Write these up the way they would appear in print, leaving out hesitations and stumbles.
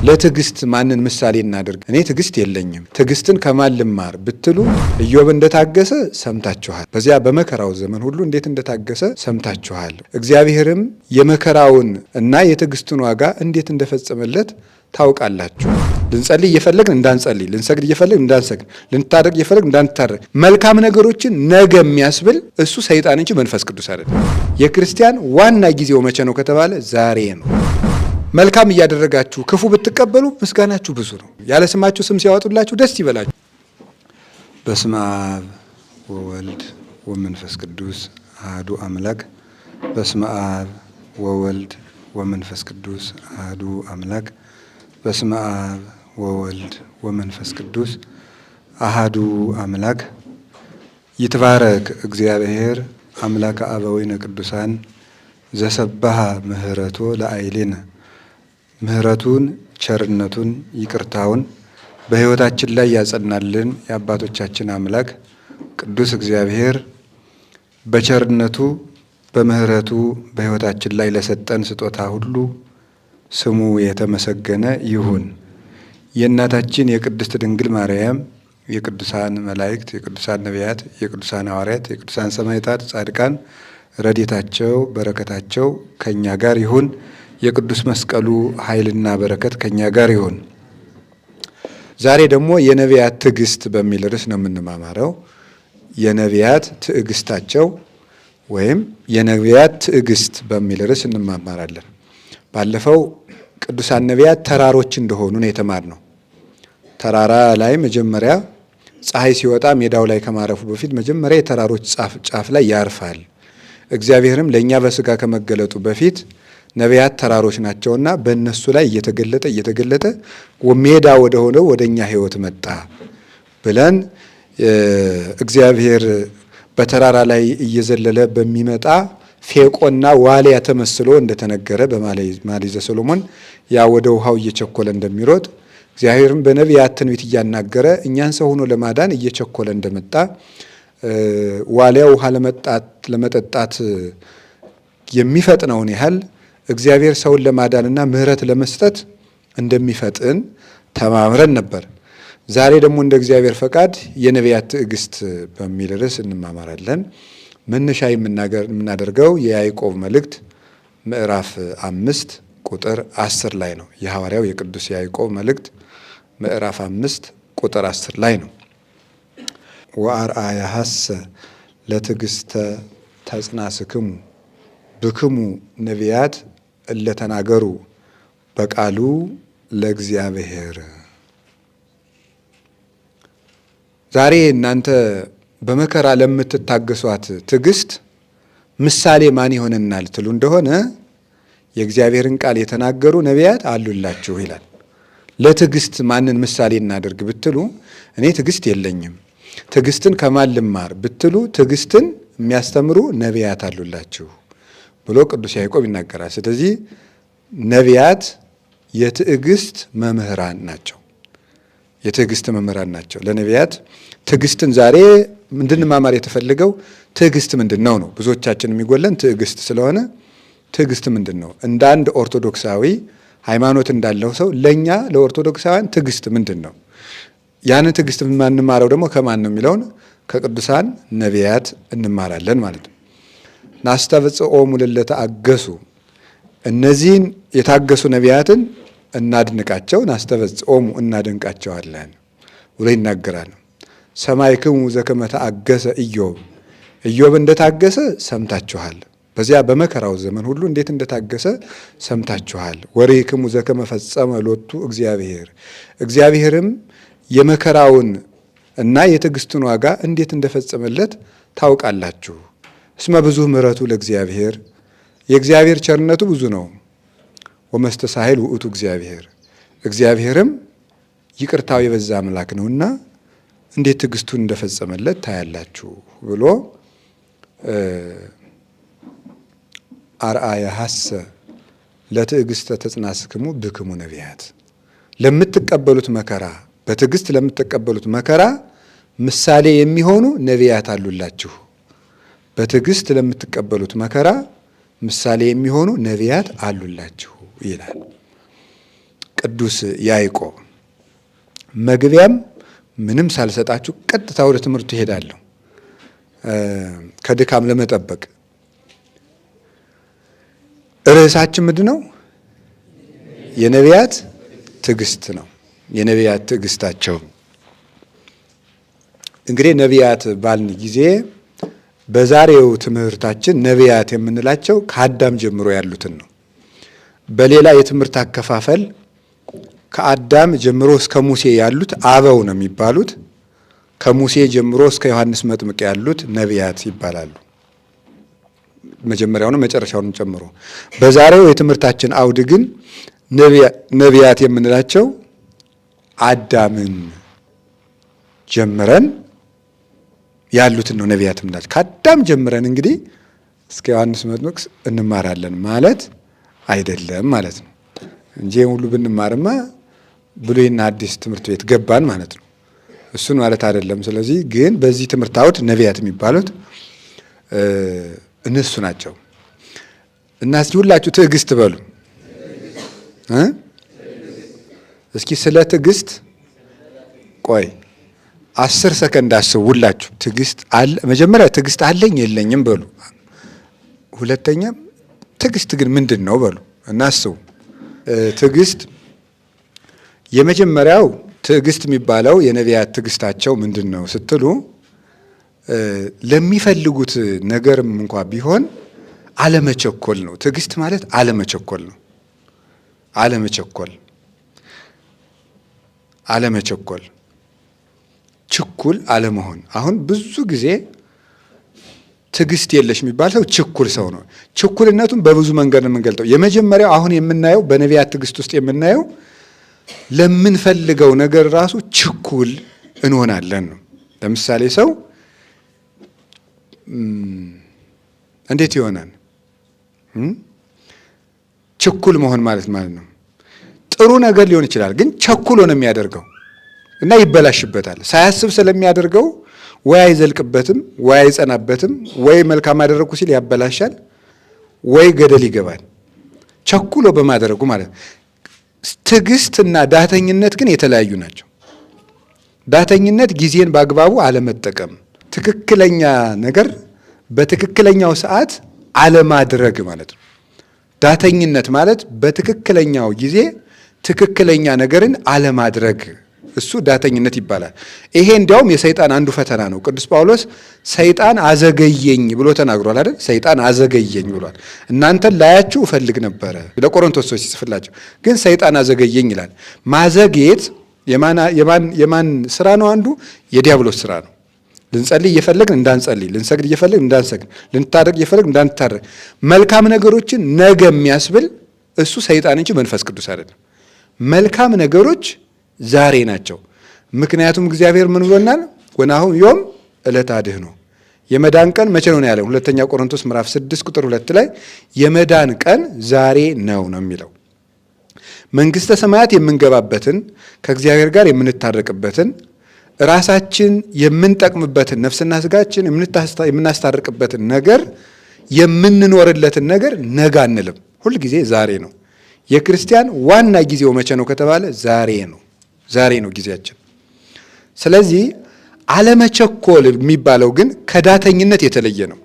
ለትዕግስት ማንን ምሳሌ እናድርግ? እኔ ትዕግስት የለኝም፣ ትዕግስትን ከማን ልማር ብትሉ ኢዮብ እንደታገሰ ሰምታችኋል። በዚያ በመከራው ዘመን ሁሉ እንዴት እንደታገሰ ሰምታችኋል። እግዚአብሔርም የመከራውን እና የትዕግስቱን ዋጋ እንዴት እንደፈጸመለት ታውቃላችሁ። ልንጸልይ እየፈለግን እንዳንጸልይ፣ ልንሰግድ እየፈለግን እንዳንሰግድ፣ ልንታረቅ እየፈለግን እንዳንታረቅ፣ መልካም ነገሮችን ነገ የሚያስብል እሱ ሰይጣን እንጂ መንፈስ ቅዱስ አይደለም። የክርስቲያን ዋና ጊዜው መቼ ነው ከተባለ ዛሬ ነው። መልካም እያደረጋችሁ ክፉ ብትቀበሉ ምስጋናችሁ ብዙ ነው። ያለ ስማችሁ ስም ሲያወጡላችሁ ደስ ይበላችሁ። በስመ አብ ወወልድ ወመንፈስ ቅዱስ አሐዱ አምላክ። በስመ አብ ወወልድ ወመንፈስ ቅዱስ አሐዱ አምላክ። በስመ አብ ወወልድ ወመንፈስ ቅዱስ አሐዱ አምላክ። ይትባረክ እግዚአብሔር አምላከ አበዊነ ቅዱሳን ዘሰባሃ ምህረቶ ለአይሌነ። ምህረቱን ቸርነቱን ይቅርታውን በሕይወታችን ላይ ያጸናልን የአባቶቻችን አምላክ ቅዱስ እግዚአብሔር በቸርነቱ በምህረቱ በሕይወታችን ላይ ለሰጠን ስጦታ ሁሉ ስሙ የተመሰገነ ይሁን። የእናታችን የቅድስት ድንግል ማርያም የቅዱሳን መላእክት፣ የቅዱሳን ነቢያት፣ የቅዱሳን ሐዋርያት፣ የቅዱሳን ሰማዕታት፣ ጻድቃን ረድኤታቸው በረከታቸው ከኛ ጋር ይሁን። የቅዱስ መስቀሉ ኃይልና በረከት ከኛ ጋር ይሁን። ዛሬ ደግሞ የነቢያት ትዕግስት በሚል ርዕስ ነው የምንማማረው። የነቢያት ትዕግስታቸው ወይም የነቢያት ትዕግስት በሚል ርዕስ እንማማራለን። ባለፈው ቅዱሳን ነቢያት ተራሮች እንደሆኑ ነው የተማርነው። ተራራ ላይ መጀመሪያ ፀሐይ ሲወጣ ሜዳው ላይ ከማረፉ በፊት መጀመሪያ የተራሮች ጫፍ ላይ ያርፋል። እግዚአብሔርም ለእኛ በስጋ ከመገለጡ በፊት ነቢያት ተራሮች ናቸውና በእነሱ ላይ እየተገለጠ ሜዳ ወደ ሆነው ወደ እኛ ሕይወት መጣ ብለን እግዚአብሔር በተራራ ላይ እየዘለለ በሚመጣ ፌቆና ዋልያ ተመስሎ እንደተነገረ በመኃልየ ዘሰሎሞን ያ ወደ ውሃው እየቸኮለ እንደሚሮጥ እግዚአብሔርም በነቢያት ትንቢት እያናገረ እኛን ሰው ሆኖ ለማዳን እየቸኮለ እንደመጣ ዋልያ ውሃ ለመጠጣት የሚፈጥነውን ያህል እግዚአብሔር ሰውን ለማዳንና ምሕረት ለመስጠት እንደሚፈጥን ተማምረን ነበር። ዛሬ ደግሞ እንደ እግዚአብሔር ፈቃድ የነቢያት ትዕግስት በሚል ርዕስ እንማማራለን። መነሻ የምናደርገው የያዕቆብ መልእክት ምዕራፍ 5 ቁጥር 10 ላይ ነው። የሐዋርያው የቅዱስ ያዕቆብ መልእክት ምዕራፍ 5 ቁጥር 10 ላይ ነው። ወአርአያሐሰ ለትዕግስተ ተጽናስክሙ ብክሙ ነቢያት እለተናገሩ በቃሉ ለእግዚአብሔር። ዛሬ እናንተ በመከራ ለምትታገሷት ትዕግስት ምሳሌ ማን ይሆነናል ትሉ እንደሆነ የእግዚአብሔርን ቃል የተናገሩ ነቢያት አሉላችሁ ይላል። ለትዕግስት ማንን ምሳሌ እናደርግ ብትሉ እኔ ትዕግስት የለኝም፣ ትዕግስትን ከማን ልማር ብትሉ ትዕግስትን የሚያስተምሩ ነቢያት አሉላችሁ ብሎ ቅዱስ ያዕቆብ ይናገራል። ስለዚህ ነቢያት የትዕግስት መምህራን ናቸው። የትዕግስት መምህራን ናቸው። ለነቢያት ትዕግስትን ዛሬ እንድንማማር የተፈለገው ትዕግስት ምንድን ነው ነው። ብዙዎቻችን የሚጎለን ትዕግስት ስለሆነ ትዕግስት ምንድን ነው? እንደ አንድ ኦርቶዶክሳዊ ሃይማኖት እንዳለው ሰው ለእኛ ለኦርቶዶክሳውያን ትዕግስት ምንድን ነው? ያንን ትዕግስት የማንማረው ደግሞ ከማን ነው የሚለውን ከቅዱሳን ነቢያት እንማራለን ማለት ነው። ናስተብጽኦሙ ለለተአገሱ፣ እነዚህን የታገሱ ነቢያትን እናድንቃቸው፣ ናስተብጽኦሙ እናደንቃቸዋለን ብሎ ይናገራል። ሰማዕክሙ ዘከመ ተአገሰ ኢዮብ፣ ኢዮብ እንደታገሰ ሰምታችኋል። በዚያ በመከራው ዘመን ሁሉ እንዴት እንደታገሰ ሰምታችኋል። ወርኢክሙ ዘከመ ፈጸመ ሎቱ እግዚአብሔር፣ እግዚአብሔርም የመከራውን እና የትዕግስቱን ዋጋ እንዴት እንደፈጸመለት ታውቃላችሁ። እስመ ብዙ ምሕረቱ ለእግዚአብሔር፣ የእግዚአብሔር ቸርነቱ ብዙ ነው። ወመስተሳሂል ውእቱ እግዚአብሔር፣ እግዚአብሔርም ይቅርታው የበዛ አምላክ ነውና እንዴት ትዕግስቱን እንደፈጸመለት ታያላችሁ ብሎ አርአያሐሰ ለትዕግስተ ተጽናስክሙ ብክሙ ነቢያት፣ ለምትቀበሉት መከራ በትዕግስት ለምትቀበሉት መከራ ምሳሌ የሚሆኑ ነቢያት አሉላችሁ። በትዕግስት ለምትቀበሉት መከራ ምሳሌ የሚሆኑ ነቢያት አሉላችሁ ይላል። ቅዱስ ያዕቆብ መግቢያም ምንም ሳልሰጣችሁ ቀጥታ ወደ ትምህርቱ እሄዳለሁ ከድካም ለመጠበቅ። ርዕሳችን ምንድን ነው? የነቢያት ትዕግስት ነው። የነቢያት ትዕግስታቸው። እንግዲህ ነቢያት ባልን ጊዜ በዛሬው ትምህርታችን ነቢያት የምንላቸው ከአዳም ጀምሮ ያሉትን ነው። በሌላ የትምህርት አከፋፈል ከአዳም ጀምሮ እስከ ሙሴ ያሉት አበው ነው የሚባሉት። ከሙሴ ጀምሮ እስከ ዮሐንስ መጥምቅ ያሉት ነቢያት ይባላሉ። መጀመሪያውንም መጨረሻውንም ጨምሮ። በዛሬው የትምህርታችን አውድ ግን ነቢያት የምንላቸው አዳምን ጀምረን ያሉትን ነው ነቢያት የምንላቸው። ከአዳም ጀምረን እንግዲህ እስከ ዮሐንስ መጥምቅ እንማራለን ማለት አይደለም ማለት ነው እንጂ ሁሉ ብንማርማ ብሉይና አዲስ ትምህርት ቤት ገባን ማለት ነው። እሱን ማለት አይደለም። ስለዚህ ግን በዚህ ትምህርት አውድ ነቢያት የሚባሉት እነሱ ናቸው እና እስኪ ሁላችሁ ትዕግስት በሉ። እስኪ ስለ ትዕግስት ቆይ 10 ሰከንድ አስቡ ሁላችሁ። ትዕግስት አለ መጀመሪያ ትዕግስት አለኝ የለኝም በሉ። ሁለተኛ ትዕግስት ግን ምንድን ነው በሉ እና አስቡ። ትዕግስት የመጀመሪያው ትዕግስት የሚባለው የነቢያት ትዕግስታቸው ምንድን ነው ስትሉ ለሚፈልጉት ነገርም እንኳ ቢሆን አለመቸኮል ነው። ትዕግስት ማለት አለመቸኮል ነው። አለመቸኮል ችኩል አለመሆን። አሁን ብዙ ጊዜ ትዕግስት የለሽ የሚባል ሰው ችኩል ሰው ነው። ችኩልነቱን በብዙ መንገድ ነው የምንገልጠው። የመጀመሪያው አሁን የምናየው በነቢያት ትዕግስት ውስጥ የምናየው ለምንፈልገው ነገር ራሱ ችኩል እንሆናለን ነው። ለምሳሌ ሰው እንዴት ይሆናል? ችኩል መሆን ማለት ነው ጥሩ ነገር ሊሆን ይችላል፣ ግን ቸኩሎ ነው የሚያደርገው እና ይበላሽበታል። ሳያስብ ስለሚያደርገው ወይ አይዘልቅበትም፣ ወይ አይጸናበትም፣ ወይ መልካም አደረግኩ ሲል ያበላሻል፣ ወይ ገደል ይገባል። ቸኩሎ በማድረጉ ማለት ነው። ትዕግስትና ዳተኝነት ግን የተለያዩ ናቸው። ዳተኝነት ጊዜን በአግባቡ አለመጠቀም፣ ትክክለኛ ነገር በትክክለኛው ሰዓት አለማድረግ ማለት ነው። ዳተኝነት ማለት በትክክለኛው ጊዜ ትክክለኛ ነገርን አለማድረግ፣ እሱ ዳተኝነት ይባላል። ይሄ እንዲያውም የሰይጣን አንዱ ፈተና ነው። ቅዱስ ጳውሎስ ሰይጣን አዘገየኝ ብሎ ተናግሯል አይደል? ሰይጣን አዘገየኝ ብሏል። እናንተን ላያችሁ እፈልግ ነበረ ለቆሮንቶስ ሰዎች ሲጽፍላቸው፣ ግን ሰይጣን አዘገየኝ ይላል። ማዘግየት የማን ስራ ነው? አንዱ የዲያብሎስ ስራ ነው። ልንጸልይ እየፈለግን እንዳንጸልይ፣ ልንሰግድ እየፈለግን እንዳንሰግድ፣ ልንታረቅ እየፈለግን እንዳንታረቅ፣ መልካም ነገሮችን ነገ የሚያስብል እሱ ሰይጣን እንጂ መንፈስ ቅዱስ አይደለም። መልካም ነገሮች ዛሬ ናቸው። ምክንያቱም እግዚአብሔር ምን ብሎናል? ወናሁ ዮም ዕለተ አድኅኖ፣ የመዳን ቀን መቼ ነው ያለው? ሁለተኛ ቆሮንቶስ ምዕራፍ 6 ቁጥር 2 ላይ የመዳን ቀን ዛሬ ነው የሚለው። መንግሥተ ሰማያት የምንገባበትን፣ ከእግዚአብሔር ጋር የምንታረቅበትን፣ ራሳችን የምንጠቅምበትን፣ ነፍስና ስጋችን የምናስታርቅበትን ነገር የምንኖርለትን ነገር ነገ አንልም። ሁልጊዜ ዛሬ ነው። የክርስቲያን ዋና ጊዜው መቼ ነው ከተባለ ዛሬ ነው። ዛሬ ነው ጊዜያችን። ስለዚህ አለመቸኮል የሚባለው ግን ከዳተኝነት የተለየ ነው።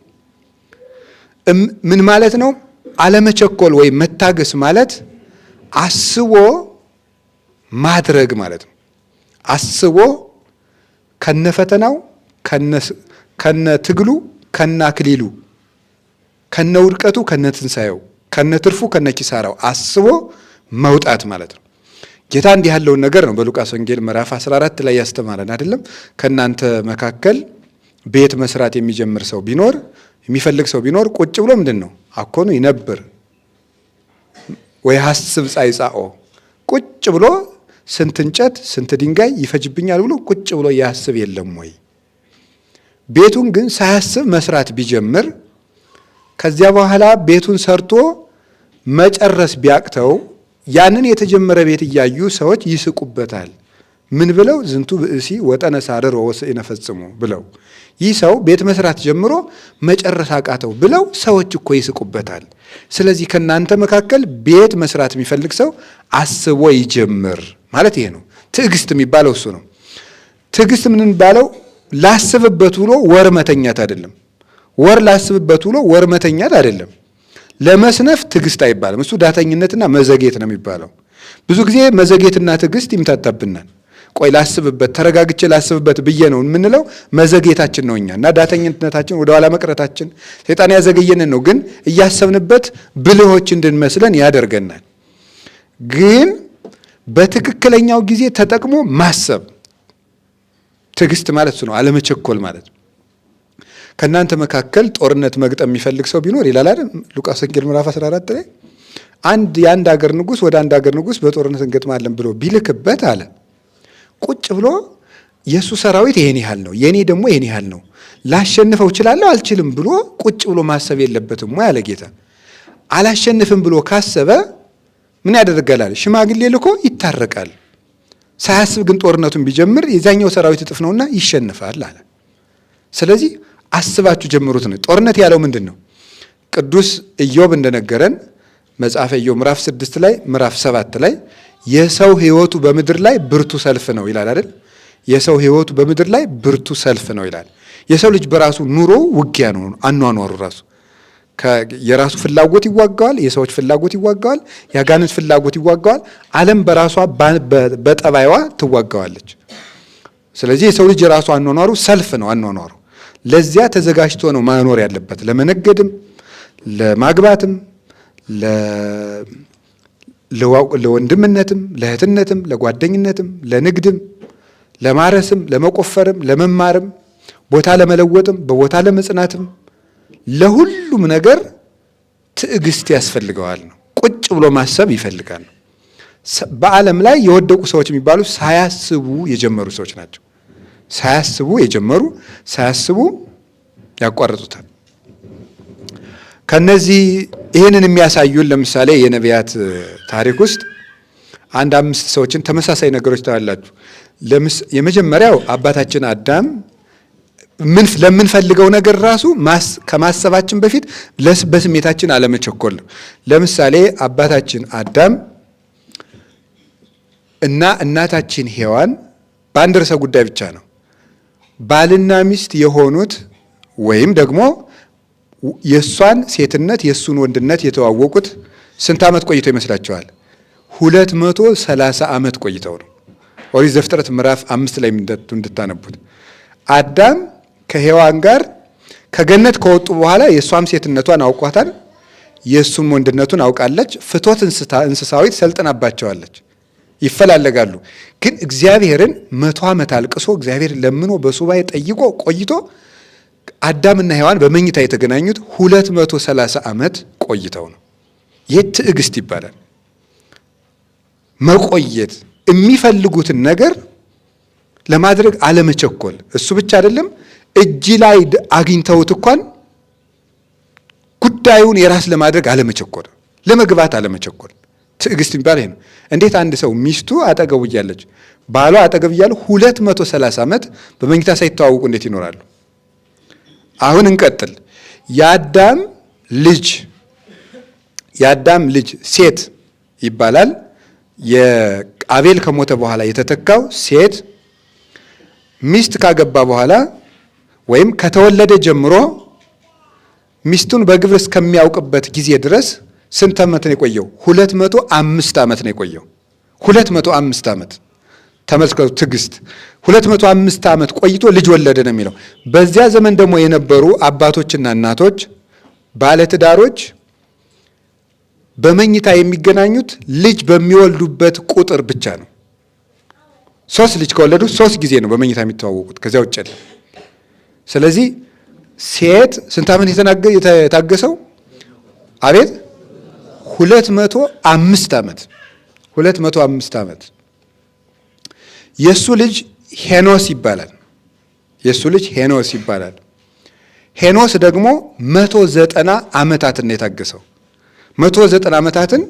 ምን ማለት ነው? አለመቸኮል ወይም መታገስ ማለት አስቦ ማድረግ ማለት ነው። አስቦ ከነፈተናው፣ ከነትግሉ፣ ከነአክሊሉ፣ ከነውድቀቱ፣ ከነትንሳኤው፣ ከነትርፉ፣ ከነኪሳራው አስቦ መውጣት ማለት ነው። ጌታ እንዲህ ያለውን ነገር ነው በሉቃስ ወንጌል ምዕራፍ 14 ላይ ያስተማረን አይደለም? ከእናንተ መካከል ቤት መስራት የሚጀምር ሰው ቢኖር፣ የሚፈልግ ሰው ቢኖር ቁጭ ብሎ ምንድን ነው አኮኑ ይነብር ወይ ሐስብ ጻይጻኦ፣ ቁጭ ብሎ ስንት እንጨት ስንት ድንጋይ ይፈጅብኛል ብሎ ቁጭ ብሎ ያስብ የለም ወይ? ቤቱን ግን ሳያስብ መስራት ቢጀምር ከዚያ በኋላ ቤቱን ሰርቶ መጨረስ ቢያቅተው ያንን የተጀመረ ቤት እያዩ ሰዎች ይስቁበታል። ምን ብለው ዝንቱ ብእሲ ወጠነ ሳርር ወወስኢነ ፈጽሙ ብለው ይህ ሰው ቤት መስራት ጀምሮ መጨረስ አቃተው ብለው ሰዎች እኮ ይስቁበታል። ስለዚህ ከናንተ መካከል ቤት መስራት የሚፈልግ ሰው አስቦ ይጀምር ማለት ይሄ ነው። ትዕግስት የሚባለው እሱ ነው። ትዕግስት ምን የሚባለው ላስብበት ብሎ ወር መተኛት አይደለም። ወር ላስብበት ብሎ ወር መተኛት አይደለም። ለመስነፍ ትዕግስት አይባልም። እሱ ዳተኝነትና መዘጌት ነው የሚባለው። ብዙ ጊዜ መዘጌትና ትዕግስት ይምታታብናል። ቆይ ላስብበት፣ ተረጋግቼ ላስብበት ብዬ ነው የምንለው መዘጌታችን ነው እኛ እና ዳተኝነታችን ወደ ኋላ መቅረታችን ሰይጣን ያዘገየንን ነው። ግን እያሰብንበት ብልሆች እንድንመስለን ያደርገናል። ግን በትክክለኛው ጊዜ ተጠቅሞ ማሰብ ትዕግስት ማለት እሱ ነው። አለመቸኮል ማለት ነው። ከእናንተ መካከል ጦርነት መግጠም የሚፈልግ ሰው ቢኖር ይላል አይደል ሉቃስ ወንጌል ምዕራፍ 14 ላይ የአንድ ሀገር ንጉሥ ወደ አንድ ሀገር ንጉሥ በጦርነት እንገጥማለን ብሎ ቢልክበት አለ ቁጭ ብሎ የእሱ ሰራዊት ይሄን ያህል ነው፣ የእኔ ደግሞ ይሄን ያህል ነው፣ ላሸንፈው እችላለሁ አልችልም ብሎ ቁጭ ብሎ ማሰብ የለበትም ወይ አለ ጌታ። አላሸንፍም ብሎ ካሰበ ምን ያደርጋል? ሽማግሌ ልኮ ይታረቃል። ሳያስብ ግን ጦርነቱን ቢጀምር የዛኛው ሰራዊት እጥፍ ነውና ይሸንፋል አለ። ስለዚህ አስባችሁ ጀምሩት ነው። ጦርነት ያለው ምንድን ነው? ቅዱስ ኢዮብ እንደነገረን መጽሐፈ ኢዮብ ምዕራፍ 6 ላይ ምዕራፍ 7 ላይ የሰው ሕይወቱ በምድር ላይ ብርቱ ሰልፍ ነው ይላል አይደል? የሰው ሕይወቱ በምድር ላይ ብርቱ ሰልፍ ነው ይላል። የሰው ልጅ በራሱ ኑሮ ውጊያ ነው። አኗኗሩ ራሱ የራሱ ፍላጎት ይዋጋዋል፣ የሰዎች ፍላጎት ይዋጋዋል፣ የአጋንንት ፍላጎት ይዋጋዋል። ዓለም በራሷ በጠባይዋ ትዋጋዋለች። ስለዚህ የሰው ልጅ የራሱ አኗኗሩ ሰልፍ ነው አኗኗሩ። ለዚያ ተዘጋጅቶ ነው ማኖር ያለበት። ለመነገድም፣ ለማግባትም፣ ለወንድምነትም፣ ለእህትነትም፣ ለጓደኝነትም፣ ለንግድም፣ ለማረስም፣ ለመቆፈርም፣ ለመማርም፣ ቦታ ለመለወጥም፣ በቦታ ለመጽናትም፣ ለሁሉም ነገር ትዕግስት ያስፈልገዋል ነው። ቁጭ ብሎ ማሰብ ይፈልጋል። በዓለም ላይ የወደቁ ሰዎች የሚባሉ ሳያስቡ የጀመሩ ሰዎች ናቸው። ሳያስቡ የጀመሩ ሳያስቡ ያቋርጡታል። ከነዚህ ይህንን የሚያሳዩን ለምሳሌ የነቢያት ታሪክ ውስጥ 5 ሰዎችን ተመሳሳይ ነገሮች ታያላችሁ። የመጀመሪያው አባታችን አዳም ለምንፈልገው ነገር ራሱ ከማሰባችን በፊት በስሜታችን አለመቸኮል ነው። ለምሳሌ አባታችን አዳም እና እናታችን ሔዋን በአንድ ርዕሰ ጉዳይ ብቻ ነው ባልና ሚስት የሆኑት ወይም ደግሞ የእሷን ሴትነት የእሱን ወንድነት የተዋወቁት ስንት ዓመት ቆይተው ይመስላችኋል? 230 ዓመት ቆይተው ነው። ኦሪት ዘፍጥረት ምዕራፍ 5 ላይ እንድታነቡት አዳም ከሔዋን ጋር ከገነት ከወጡ በኋላ የእሷም ሴትነቷን አውቋታል፣ የእሱም ወንድነቱን አውቃለች። ፍቶት እንስሳዊት ሰልጥናባቸዋለች። ይፈላለጋሉ። ግን እግዚአብሔርን 100 ዓመት አልቅሶ እግዚአብሔር ለምኖ በሱባኤ ጠይቆ ቆይቶ አዳምና ሔዋን በመኝታ የተገናኙት 230 ዓመት ቆይተው ነው። ይህ ትዕግስት ይባላል። መቆየት፣ የሚፈልጉትን ነገር ለማድረግ አለመቸኮል። እሱ ብቻ አይደለም፣ እጅ ላይ አግኝተውት እንኳን ጉዳዩን የራስ ለማድረግ አለመቸኮል፣ ለመግባት አለመቸኮል። ትዕግስት የሚባል ይሄ ነው። እንዴት አንድ ሰው ሚስቱ አጠገቡ እያለች ባሏ አጠገብ እያሉ 230 ዓመት በመኝታ ሳይተዋወቁ እንዴት ይኖራሉ? አሁን እንቀጥል። የአዳም ልጅ ሴት ይባላል። የአቤል ከሞተ በኋላ የተተካው ሴት ሚስት ካገባ በኋላ ወይም ከተወለደ ጀምሮ ሚስቱን በግብር እስከሚያውቅበት ጊዜ ድረስ ስንት ዓመት ነው የቆየው? 205 ዓመት ነው የቆየው። 205 ዓመት ተመልከቱ። ትዕግስት 205 ዓመት ቆይቶ ልጅ ወለደ ነው የሚለው። በዚያ ዘመን ደግሞ የነበሩ አባቶችና እናቶች ባለትዳሮች በመኝታ የሚገናኙት ልጅ በሚወልዱበት ቁጥር ብቻ ነው። 3 ልጅ ከወለዱ 3 ጊዜ ነው በመኝታ የሚተዋወቁት፣ ከዚያ ውጭ አይደለም። ስለዚህ ሴት ስንት ዓመት የታገሰው? አቤት 205 ዓመት 205 ዓመት። የሱ ልጅ ሄኖስ ይባላል። ሄኖስ ደግሞ 190 ዓመታትን ነው የታገሰው። 190 ዓመታትን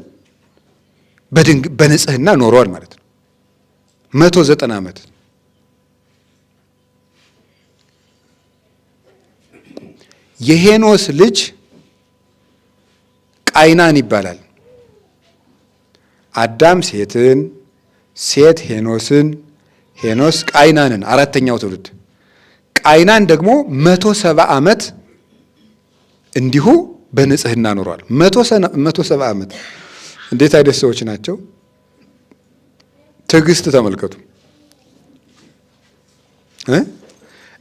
በንጽህና ኖሯል ማለት ነው። 190 ዓመት። የሄኖስ ልጅ ቃይናን ይባላል። አዳም ሴትን፣ ሴት ሄኖስን፣ ሄኖስ ቃይናንን፣ አራተኛው ትውልድ። ቃይናን ደግሞ 170 ዓመት እንዲሁ በንጽህና ኖሯል። 170 ዓመት። እንዴት አይነት ሰዎች ናቸው! ትዕግስት ተመልከቱ።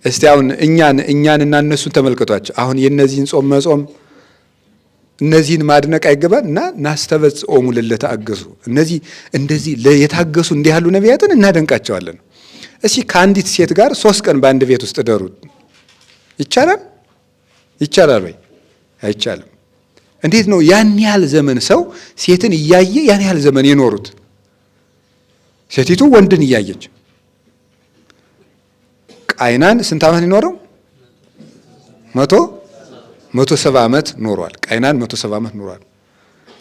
እስቲ አሁን እኛንና እነሱን ተመልከቷቸው። አሁን የእነዚህን ጾም መጾም እነዚህን ማድነቅ አይገባል? እና ናስተበጽኦሙ ለለተአገሱ፣ እነዚህ እንደዚህ የታገሱ እንዲህ ያሉ ነቢያትን እናደንቃቸዋለን። እስኪ ከአንዲት ሴት ጋር 3 ቀን በአንድ ቤት ውስጥ እደሩ። ይቻላል? ይቻላል ወይ? አይቻልም። እንዴት ነው ያን ያህል ዘመን ሰው ሴትን እያየ ያን ያህል ዘመን የኖሩት? ሴቲቱ ወንድን እያየች። ቃይናን ስንት ዓመት የኖረው? 170 ዓመት ኖሯል። ቃይናን 170 ዓመት ኖሯል።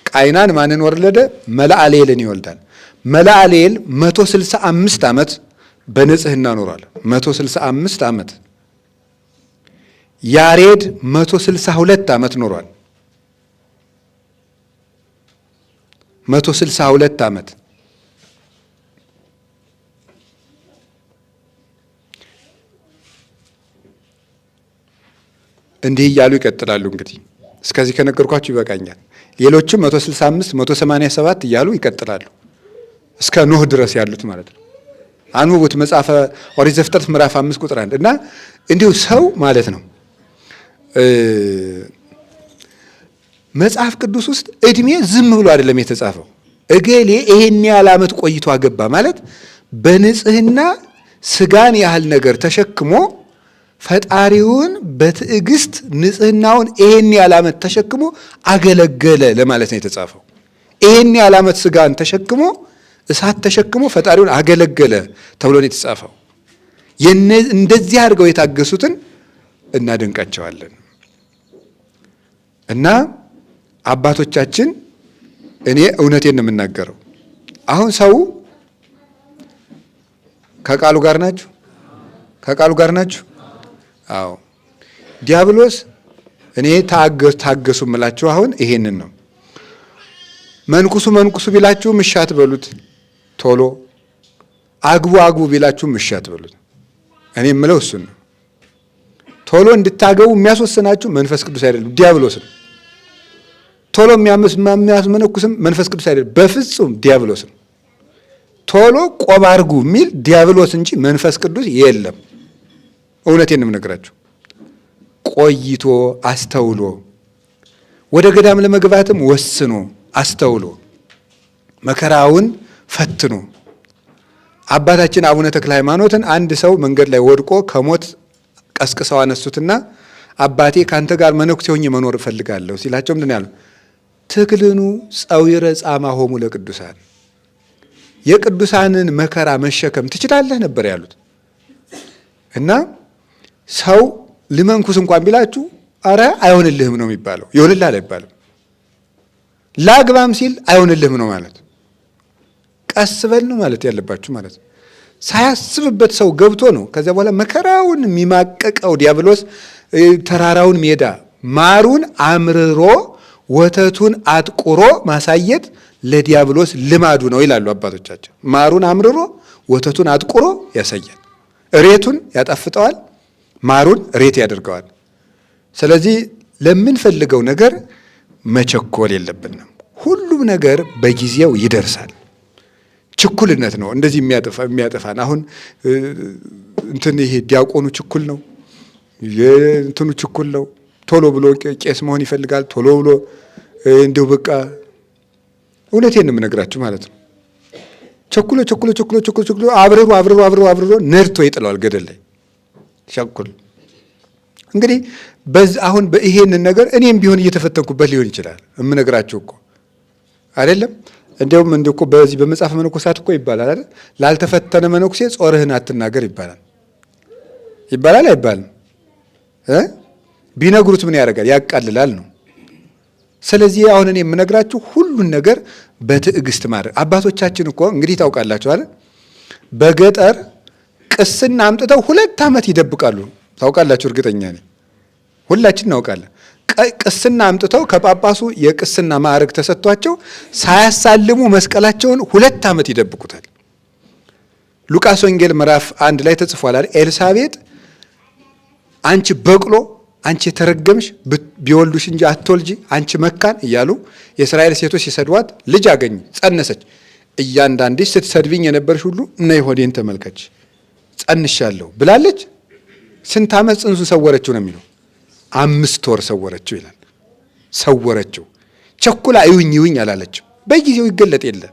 ቃይናን ማንን ወለደ? መላአሌልን ይወልዳል። መላአሌል 165 ዓመት በንጽህና ኖሯል። 165 ዓመት። ያሬድ 162 ዓመት ኖሯል። 162 ዓመት። እንዲህ እያሉ ይቀጥላሉ። እንግዲህ እስከዚህ ከነገርኳችሁ ይበቃኛል። ሌሎችም 165 187 እያሉ ይቀጥላሉ እስከ ኖህ ድረስ ያሉት ማለት ነው። አንብቡት መጽሐፈ ኦሪት ዘፍጥረት ምዕራፍ 5 ቁጥር 1 እና እንዲሁ ሰው ማለት ነው መጽሐፍ ቅዱስ ውስጥ እድሜ ዝም ብሎ አይደለም የተጻፈው። እገሌ ይሄን ያህል ዓመት ቆይቶ አገባ ማለት በንጽህና ስጋን ያህል ነገር ተሸክሞ ፈጣሪውን በትዕግስት ንጽህናውን ይሄን ያህል ዓመት ተሸክሞ አገለገለ ለማለት ነው የተጻፈው። ይሄን ያህል ዓመት ስጋን ተሸክሞ እሳት ተሸክሞ ፈጣሪውን አገለገለ ተብሎ ነው የተጻፈው። እንደዚህ አድርገው የታገሱትን እናደንቃቸዋለን። እና አባቶቻችን እኔ እውነቴን ነው የምናገረው። አሁን ሰው ከቃሉ ጋር ናችሁ? ከቃሉ ጋር ናችሁ? አዎ። ዲያብሎስ እኔ ታገሱ የምላችሁ አሁን ይሄንን ነው። መንኩሱ ቢላችሁ እሺ አትበሉት ቶሎ። አግቡ ቢላችሁ እሺ አትበሉት። እኔ የምለው እሱን ነው። ቶሎ እንድታገቡ የሚያስወስናችሁ መንፈስ ቅዱስ አይደለም፣ ዲያብሎስ ነው። ቶሎ የሚያስመነኩስም መንፈስ ቅዱስ አይደለም፣ በፍጹም ዲያብሎስ ነው። ቶሎ ቆብ አድርጉ የሚል ዲያብሎስ እንጂ መንፈስ ቅዱስ የለም። እውነቴን ነው የምነግራችሁ። ቆይቶ አስተውሎ ወደ ገዳም ለመግባትም ወስኖ አስተውሎ መከራውን ፈትኖ አባታችን አቡነ ተክለ ሃይማኖትን አንድ ሰው መንገድ ላይ ወድቆ ከሞት ቀስቅሰው አነሱትና አባቴ ካንተ ጋር መነኩሴ ሆኜ መኖር እፈልጋለሁ ሲላቸው ምንድን ያሉ? ትክልኑ ጸዊረ ጻማ ሆሙ ለቅዱሳን፣ የቅዱሳንን መከራ መሸከም ትችላለህ ነበር ያሉት። እና ሰው ልመንኩስ እንኳን ቢላችሁ አረ አይሆንልህም ነው የሚባለው። ይሆንልሃል አይባልም። ላግባም ሲል አይሆንልህም ነው ማለት። ቀስ በል ነው ማለት ያለባችሁ ማለት ነው። ሳያስብበት ሰው ገብቶ ነው ከዚያ በኋላ መከራውን የሚማቀቀው ዲያብሎስ። ተራራውን ሜዳ ማሩን አምርሮ ወተቱን አጥቁሮ ማሳየት ለዲያብሎስ ልማዱ ነው ይላሉ አባቶቻችን። ማሩን አምርሮ ወተቱን አጥቁሮ ያሳያል። እሬቱን ያጣፍጠዋል፣ ማሩን እሬት ያደርገዋል። ስለዚህ ለምንፈልገው ነገር መቸኮል የለብንም። ሁሉም ነገር በጊዜው ይደርሳል። ችኩልነት ነው እንደዚህ የሚያጠፋን። አሁን ይሄ ዲያቆኑ ችኩል ነው፣ እንትኑ ችኩል ነው። ቶሎ ብሎ ቄስ መሆን ይፈልጋል። ቶሎ ብሎ እንዲሁ በቃ እውነቴን ነው የምነግራችሁ ማለት ነው። ቸኩሎ አብርሮ ነድቶ ይጥለዋል ገደል ላይ ቸኩል። እንግዲህ አሁን ይሄንን ነገር እኔም ቢሆን እየተፈተንኩበት ሊሆን ይችላል የምነግራችሁ እኮ አይደለም። እንዲያውም እኮ በዚህ በመጽሐፈ መነኮሳት እኮ ይባላል አይደል? ላልተፈተነ መነኩሴ ጾርህን አትናገር ይባላል። ይባላል አይባልም? ቢነግሩት ምን ያደርጋል? ያቃልላል ነው። ስለዚህ አሁን እኔ የምነግራችሁ ሁሉን ነገር በትዕግስት ማድረግ። አባቶቻችን እኮ እንግዲህ ታውቃላችሁ አይደል? በገጠር ቅስና አምጥተው 2 ዓመት ይደብቃሉ። ታውቃላችሁ? እርግጠኛ ነኝ ሁላችን እናውቃለን። ቅስና አምጥተው ከጳጳሱ የቅስና ማዕረግ ተሰጥቷቸው ሳያሳልሙ መስቀላቸውን 2 ዓመት ይደብቁታል። ሉቃስ ወንጌል ምዕራፍ 1 ላይ ተጽፏል አይደል? ኤልሳቤጥ አንቺ በቅሎ፣ አንቺ የተረገምሽ ቢወልዱሽ እንጂ አትወልጂ፣ አንቺ መካን እያሉ የእስራኤል ሴቶች ሲሰድዋት ልጅ አገኙ፣ ጸነሰች። እያንዳንድሽ ስትሰድብኝ የነበርሽ ሁሉ ነይ ሆዴን ተመልከች ጸንሻለሁ ብላለች። ስንት ዓመት ጽንሱን ሰወረችው ነው የሚለው? 5 ወር ሰወረችው ይላል። ሰወረችው። ቸኩላ ይውኝ ይውኝ አላለችም። በጊዜው ይገለጥ የለ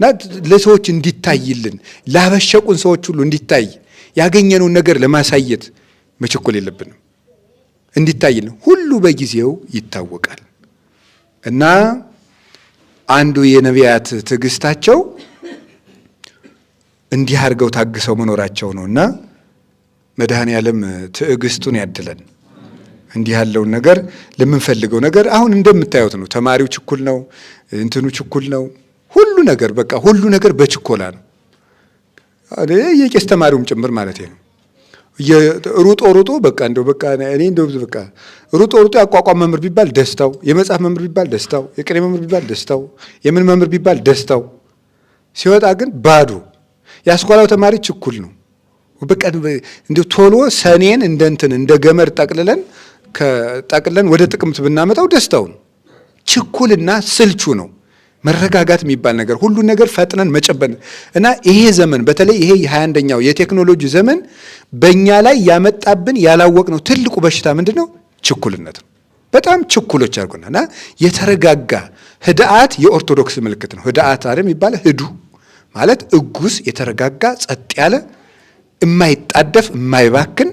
እና ለሰዎች እንዲታይልን ላበሸቁን ሰዎች ሁሉ እንዲታይ ያገኘነውን ነገር ለማሳየት መቸኮል የለብንም። እንዲታይልን ሁሉ በጊዜው ይታወቃል። እና አንዱ የነቢያት ትዕግስታቸው እንዲህ አድርገው ታግሰው መኖራቸው ነው። እና መድኃኔዓለም ትዕግስቱን ያድለን። እንዲህ ያለውን ነገር ለምንፈልገው ነገር አሁን እንደምታዩት ነው። ተማሪው ችኩል ነው፣ እንትኑ ችኩል ነው። ሁሉ ነገር በቃ ሁሉ ነገር በችኮላ ነው። የቄስ ተማሪውም ጭምር ማለት ነው። ሩጦ በቃ እንደው በቃ እኔ እንደው በቃ ሩጦ ያቋቋም መምህር ቢባል ደስታው፣ የመጽሐፍ መምህር ቢባል ደስታው፣ የቅኔ መምህር ቢባል ደስታው፣ የምን መምህር ቢባል ደስታው፣ ሲወጣ ግን ባዶ። ያስኳላው ተማሪ ችኩል ነው። በቃ እንደው ቶሎ ሰኔን እንደ ገመድ ጠቅልለን ወደ ጥቅምት ብናመጣው ደስታው ነው። ችኩልና ስልቹ ነው። መረጋጋት የሚባል ነገር ሁሉን ነገር ፈጥነን መጨበን እና ይሄ ዘመን በተለይ ይሄ የ21ኛው የቴክኖሎጂ ዘመን በእኛ ላይ ያመጣብን ያላወቅነው ትልቁ በሽታ ምንድን ነው? ችኩልነት ነው። በጣም ችኩሎች አድርጎናል። እና የተረጋጋ ህድአት የኦርቶዶክስ ምልክት ነው። ህድአት አይደል የሚባል ህዱ ማለት እጉስ፣ የተረጋጋ ጸጥ ያለ የማይጣደፍ የማይባክን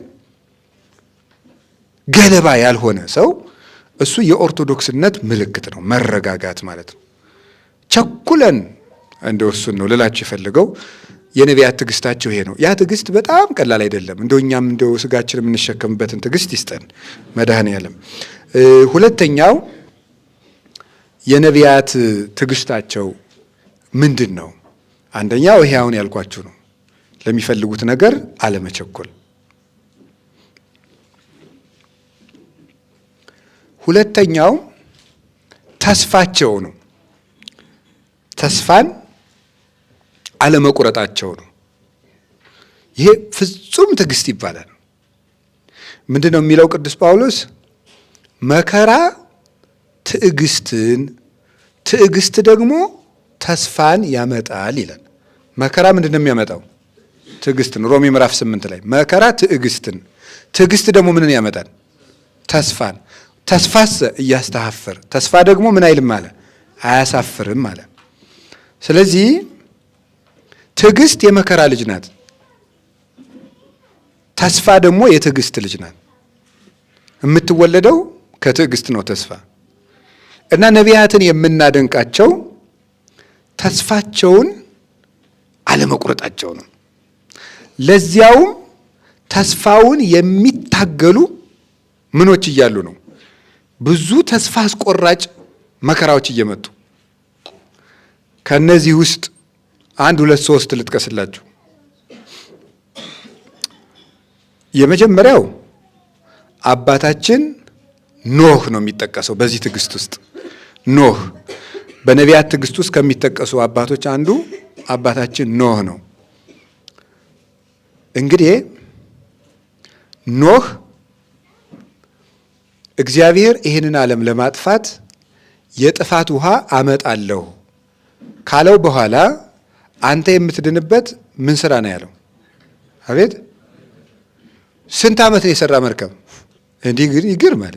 ገለባ ያልሆነ ሰው እሱ የኦርቶዶክስነት ምልክት ነው። መረጋጋት ማለት ነው። ቸኩለን እንደው እሱን ነው ልላችሁ የፈለገው። የነቢያት ትዕግስታቸው ይሄ ነው። ያ ትዕግስት በጣም ቀላል አይደለም። እንደው እኛም እንደው ስጋችን የምንሸከምበትን ትዕግስት ይስጠን መድኃኔዓለም። ሁለተኛው የነቢያት ትዕግስታቸው ምንድን ነው? አንደኛው ይሄ አሁን ያልኳችሁ ነው። ለሚፈልጉት ነገር አለመቸኮል። ሁለተኛው ተስፋቸው ነው። ተስፋን አለመቁረጣቸው ነው። ይሄ ፍጹም ትዕግስት ይባላል። ምንድን ነው የሚለው ቅዱስ ጳውሎስ? መከራ ትዕግስትን፣ ትዕግስት ደግሞ ተስፋን ያመጣል ይላል። መከራ ምንድን ነው የሚያመጣው? ትዕግስትን። ሮሜ ምዕራፍ 8 ላይ መከራ ትዕግስትን፣ ትዕግስት ደግሞ ምንን ያመጣል? ተስፋን። ተስፋስ እያስተሐፍር፣ ተስፋ ደግሞ ምን አይልም አለ? አያሳፍርም አለ። ስለዚህ ትዕግስት የመከራ ልጅ ናት፣ ተስፋ ደግሞ የትዕግስት ልጅ ናት። የምትወለደው ከትዕግስት ነው ተስፋ። እና ነቢያትን የምናደንቃቸው ተስፋቸውን አለመቁረጣቸው ነው። ለዚያውም ተስፋውን የሚታገሉ ምኖች እያሉ ነው። ብዙ ተስፋ አስቆራጭ መከራዎች እየመጡ ከነዚህ ውስጥ 1 2 3 ልጥቀስላችሁ። የመጀመሪያው አባታችን ኖህ ነው የሚጠቀሰው በዚህ ትዕግስት ውስጥ። ኖህ በነቢያት ትዕግስት ውስጥ ከሚጠቀሱ አባቶች አንዱ አባታችን ኖህ ነው። እንግዲህ ኖህ እግዚአብሔር ይህንን ዓለም ለማጥፋት የጥፋት ውሃ አመጣለሁ ካለው በኋላ አንተ የምትድንበት ምን ስራ ነው ያለው? አቤት ስንት ዓመት ነው የሰራ መርከብ? እንዲህ ግን ይገርማል።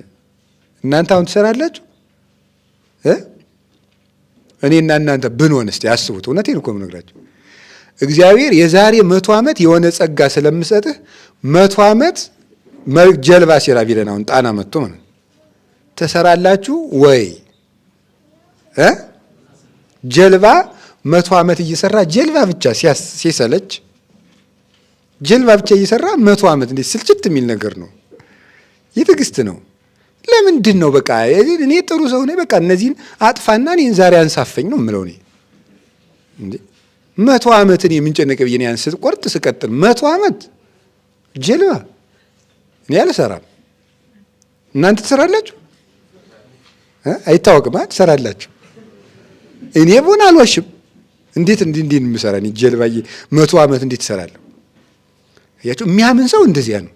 እናንተ አሁን ትሰራላችሁ? እኔና እናንተ ብንሆን እስቲ አስቡት። እውነቴን እኮ የምነግራችሁ እግዚአብሔር የዛሬ 100 ዓመት የሆነ ጸጋ ስለምሰጥህ 100 ዓመት ጀልባ ሲራ ቢለን አሁን ጣና መጥቶ ማለት ትሰራላችሁ ወይ? ጀልባ 100 ዓመት እየሰራ ጀልባ ብቻ ሲሰለች ጀልባ ብቻ እየሰራ 100 ዓመት እንዴት ስልችት የሚል ነገር ነው። የትዕግስት ነው። ለምንድን ነው በቃ እኔ ጥሩ ሰው ነኝ በቃ እነዚህን አጥፋና እኔን ዛሬ አንሳፈኝ ነው የምለው እኔ እንዴ 100 ዓመትን የምንጨነቅ ብዬ ያን ስቆርጥ ስቀጥል 100 ዓመት ጀልባ እኔ አልሰራም። እናንተ ትሰራላችሁ? አይታወቅም። ትሰራላችሁ። እኔ ቦን አልዋሽም። እንዴት እንዲህ የምሰራ እኔ ጀልባዬ 100 ዓመት እንዴት እሰራለሁ? ያችሁ የሚያምን ሰው እንደዚያ ነው።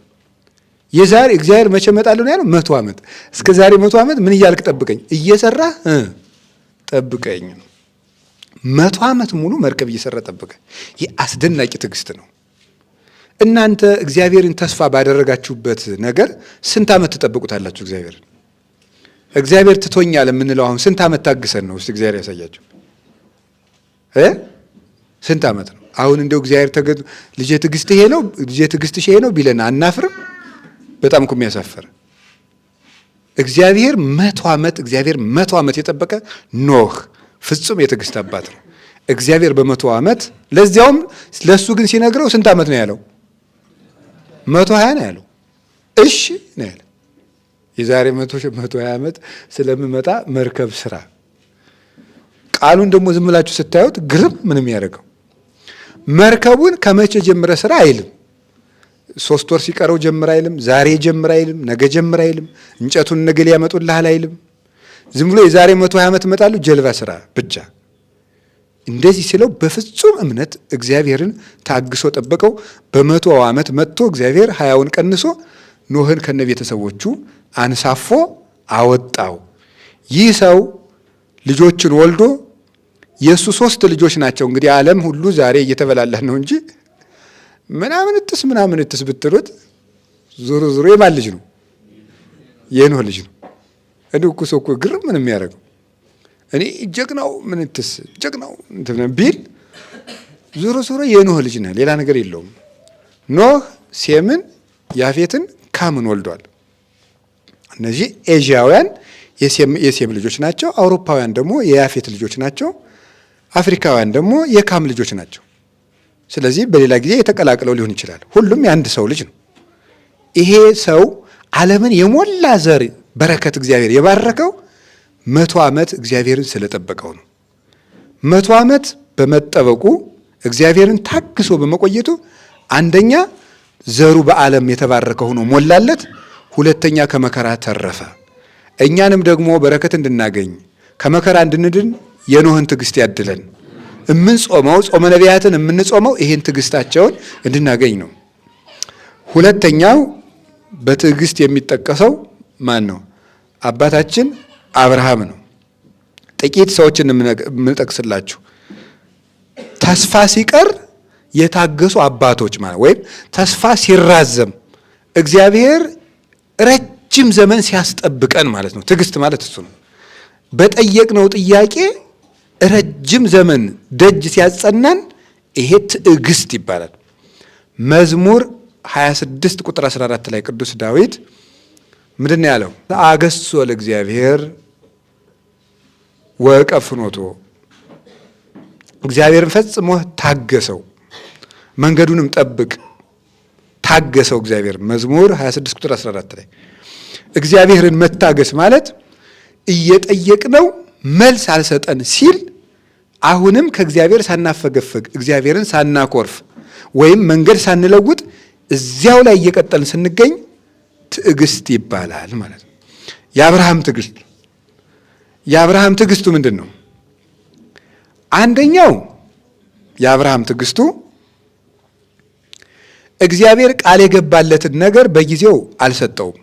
የዛሬ እግዚአብሔር መቼ እመጣለሁ ነው ያለው? 100 ዓመት። እስከ ዛሬ 100 ዓመት ምን እያልክ ጠብቀኝ? እየሰራህ ጠብቀኝ ነው። 100 ዓመት ሙሉ መርከብ እየሰራ ጠብቀኝ። ይህ አስደናቂ ትዕግስት ነው። እናንተ እግዚአብሔርን ተስፋ ባደረጋችሁበት ነገር ስንት ዓመት ትጠብቁታላችሁ? እግዚአብሔር ትቶኛል የምንለው አሁን ስንት ዓመት ታግሰን ነው? እስቲ እግዚአብሔር ያሳያችሁ። ስንት ዓመት ነው? አሁን እንደው እግዚአብሔር ልጄ ትዕግስት ይሄ ነው፣ ልጄ ትዕግስትሽ ይሄ ነው ቢለን አናፍርም? በጣም እኮ የሚያሳፍር እግዚአብሔር 100 ዓመት የጠበቀ ኖህ ፍጹም የትዕግስት አባት ነው። እግዚአብሔር በ100 ዓመት ለዚያውም ለሱ ግን ሲነግረው ስንት ዓመት ነው ያለው? 120 ነው ያለው። እሺ ነው ያለው። የዛሬ 120 ዓመት ስለምመጣ መርከብ ስራ። ቃሉን ደግሞ ዝም ብላችሁ ስታዩት ግርም ምንም ያደርገው መርከቡን ከመቼ ጀምረ ስራ አይልም። 3 ወር ሲቀረው ጀምር አይልም። ዛሬ ጀምር አይልም። ነገ ጀምር አይልም። እንጨቱን ነገ ሊያመጡልሃል አይልም። ዝም ብሎ የዛሬ 120 ዓመት እመጣለሁ ጀልባ ስራ ብቻ። እንደዚህ ሲለው በፍጹም እምነት እግዚአብሔርን ታግሶ ጠበቀው። በ100 ዓመት መጥቶ እግዚአብሔር 20ውን ቀንሶ ኖህን ከነቤተሰቦቹ አንሳፎ አወጣው። ይህ ሰው ልጆችን ወልዶ የእሱ 3 ልጆች ናቸው። እንግዲህ ዓለም ሁሉ ዛሬ እየተበላላን ነው እንጂ ምናምን እትስ ብትሉት ዙሩ የማን ልጅ ነው? የኖህ ልጅ ነው። እንዲሁ እኮ ሰው እኮ ግርም ምን የሚያደርገው እኔ ጀግናው ምን እትስ ጀግናው እንትን ቢል ዙሩ የኖህ ልጅ ነው። ሌላ ነገር የለውም። ኖህ ሴምን፣ ያፌትን፣ ካምን ወልዷል። እነዚህ ኤዥያውያን የሴም ልጆች ናቸው። አውሮፓውያን ደግሞ የያፌት ልጆች ናቸው። አፍሪካውያን ደግሞ የካም ልጆች ናቸው። ስለዚህ በሌላ ጊዜ የተቀላቅለው ሊሆን ይችላል። ሁሉም የአንድ ሰው ልጅ ነው። ይሄ ሰው ዓለምን የሞላ ዘር በረከት እግዚአብሔር የባረከው 100 ዓመት እግዚአብሔርን ስለጠበቀው ነው። 100 ዓመት በመጠበቁ እግዚአብሔርን ታግሶ በመቆየቱ አንደኛ ዘሩ በዓለም የተባረከ ሆኖ ሞላለት፣ ሁለተኛ ከመከራ ተረፈ። እኛንም ደግሞ በረከት እንድናገኝ ከመከራ እንድንድን የኖህን ትዕግስት ያድለን። የምንጾመው ጾመ ነቢያትን የምንጾመው ይሄን ትዕግስታቸውን እንድናገኝ ነው። ሁለተኛው በትዕግስት የሚጠቀሰው ማን ነው? አባታችን አብርሃም ነው። ጥቂት ሰዎችን የምንጠቅስላችሁ ተስፋ ሲቀር የታገሱ አባቶች ማለት ወይም ተስፋ ሲራዘም እግዚአብሔር ረጅም ዘመን ሲያስጠብቀን ማለት ነው። ትዕግስት ማለት እሱ ነው። በጠየቅነው ጥያቄ ረጅም ዘመን ደጅ ሲያጸናን ይሄ ትዕግስት ይባላል። መዝሙር 26 ቁጥር 14 ላይ ቅዱስ ዳዊት ምንድን ነው ያለው? አገሶ ለእግዚአብሔር ወቀፍኖቶ፣ እግዚአብሔርን ፈጽሞ ታገሰው፣ መንገዱንም ጠብቅ፣ ታገሰው እግዚአብሔር። መዝሙር 26 ቁጥር 14 ላይ እግዚአብሔርን መታገስ ማለት እየጠየቅነው መልስ አልሰጠን ሲል አሁንም ከእግዚአብሔር ሳናፈገፈግ እግዚአብሔርን ሳናኮርፍ ወይም መንገድ ሳንለውጥ እዚያው ላይ እየቀጠልን ስንገኝ ትዕግስት ይባላል ማለት ነው። የአብርሃም ትዕግስቱ ምንድን ነው? አንደኛው የአብርሃም ትዕግስቱ እግዚአብሔር ቃል የገባለትን ነገር በጊዜው አልሰጠውም።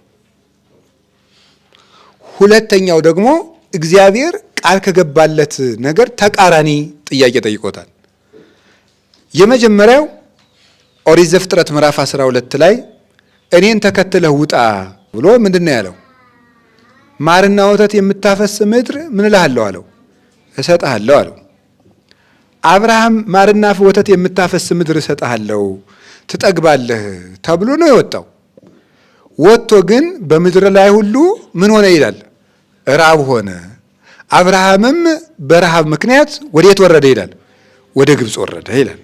ሁለተኛው ደግሞ እግዚአብሔር ቃል ከገባለት ነገር ተቃራኒ ጥያቄ ጠይቆታል። የመጀመሪያው ኦሪት ዘፍጥረት ምዕራፍ 12 ላይ እኔን ተከትለህ ውጣ ብሎ ምንድን ነው ያለው? ማርና ወተት የምታፈስ ምድር ምን እልሃለሁ አለው? እሰጥሃለሁ አለው። አብርሃም ማርና ወተት የምታፈስ ምድር እሰጥሃለሁ ትጠግባለህ ተብሎ ነው የወጣው። ወጥቶ ግን በምድር ላይ ሁሉ ምን ሆነ ይላል? ራብ ሆነ። አብርሃምም በረሃብ ምክንያት ወዴት ወረደ ይላል? ወደ ግብፅ ወረደ ይላል።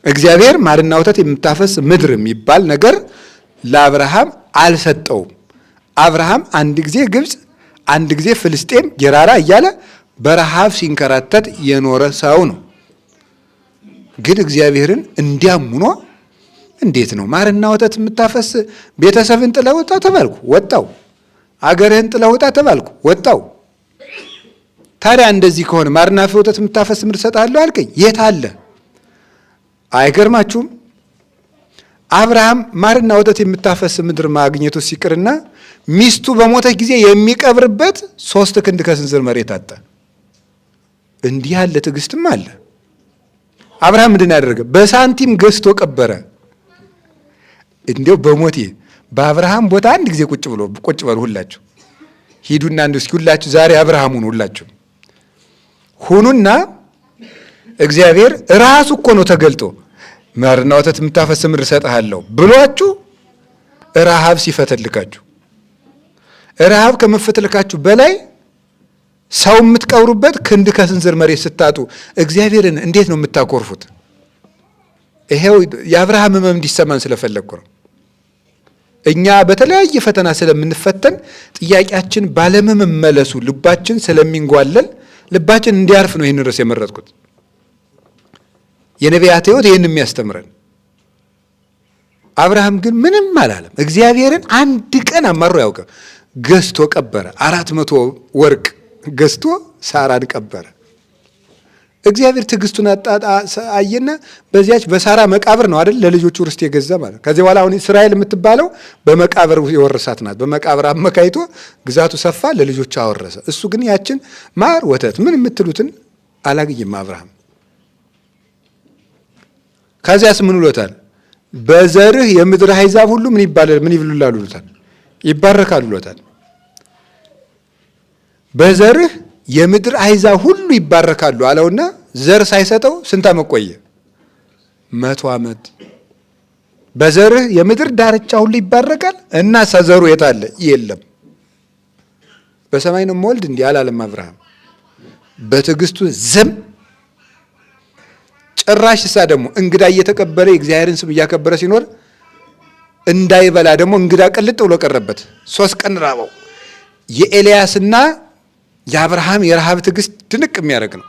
እግዚአብሔር ማርና ወተት የምታፈስ ምድር የሚባል ነገር ለአብርሃም አልሰጠውም። አብርሃም አንድ ጊዜ ግብፅ፣ አንድ ጊዜ ፍልስጤም፣ ጌራራ እያለ በረሃብ ሲንከራተት የኖረ ሰው ነው። ግን እግዚአብሔርን እንዲያምኖ እንዴት ነው ማርና ወተት የምታፈስ ቤተሰብን ጥለህ ውጣ ተባልኩ፣ ወጣው። አገርህን ጥለህ ውጣ ተባልኩ፣ ወጣው። ታዲያ እንደዚህ ከሆነ ማርና ወተት የምታፈስ ምድር እሰጥሃለሁ አልከኝ፣ የት አለ? አይገርማችሁም? አብርሃም ማርና ወተት የምታፈስ ምድር ማግኘቱ ሲቅርና ሚስቱ በሞተች ጊዜ የሚቀብርበት 3 ክንድ ከስንዝር መሬት አጣ። እንዲህ ያለ ትዕግስትም አለ። አብርሃም ምንድን ያደረገ? በሳንቲም ገዝቶ ቀበረ። እንዲያው በሞቴ በአብርሃም ቦታ አንድ ጊዜ ቁጭ በሉ ሁላችሁ ሂዱና እስኪ ሁላችሁ ዛሬ አብርሃም ሁኑ፣ ሁላችሁ ሁኑና እግዚአብሔር ራሱ እኮ ነው ተገልጦ ማርና ወተት የምታፈስ ምድር እሰጥሃለሁ ብሏችሁ ረሃብ ሲፈተልካችሁ፣ ረሃብ ከመፈተልካችሁ በላይ ሰው የምትቀብሩበት ክንድ ከስንዝር መሬት ስታጡ እግዚአብሔርን እንዴት ነው የምታኮርፉት? ይሄው የአብርሃም ሕመም እንዲሰማን ስለፈለግኩ ነው። እኛ በተለያየ ፈተና ስለምንፈተን ጥያቄያችን ባለመመለሱ ልባችን ስለሚንጓለል ልባችን እንዲያርፍ ነው ይህን ርዕስ የመረጥኩት። የነቢያት ሕይወት ይህን የሚያስተምረን። አብርሃም ግን ምንም አላለም። እግዚአብሔርን አንድ ቀን አማሮ ያውቀ ገዝቶ ቀበረ። 400 ወርቅ ገዝቶ ሳራን ቀበረ። እግዚአብሔር ትዕግስቱን አየና በዚያች በሳራ መቃብር ነው አይደል ለልጆቹ ርስት የገዛ ማለት። ከዚህ በኋላ አሁን እስራኤል የምትባለው በመቃብር የወረሳት ናት። በመቃብር አመካይቶ ግዛቱ ሰፋ፣ ለልጆቹ አወረሰ። እሱ ግን ያችን ማር ወተት ምን የምትሉትን አላገኘም አብርሃም። ከዚያስ ምን ብሎታል? በዘርህ የምድር አሕዛብ ሁሉ ምን ይብሉላሉ ብሎታል? ይባረካሉ ብሎታል። በዘርህ የምድር አሕዛብ ሁሉ ይባረካሉ አለውና ዘር ሳይሰጠው ስንት ዓመት ቆየ? 100 ዓመት። በዘርህ የምድር ዳርቻ ሁሉ ይባረካል እና ሰዘሩ የት አለ? የለም። በሰማይ ነው የምወልድ እንዲህ አላለም አብርሃም። በትዕግስቱ ዝም። ጭራሽ እሳ ደግሞ እንግዳ እየተቀበለ የእግዚአብሔርን ስም እያከበረ ሲኖር እንዳይበላ ደግሞ እንግዳ ቅልጥ ብሎ ቀረበት። 3 ቀን ራበው። የኤልያስና የአብርሃም የረሃብ ትዕግስት ድንቅ የሚያደርግ ነው።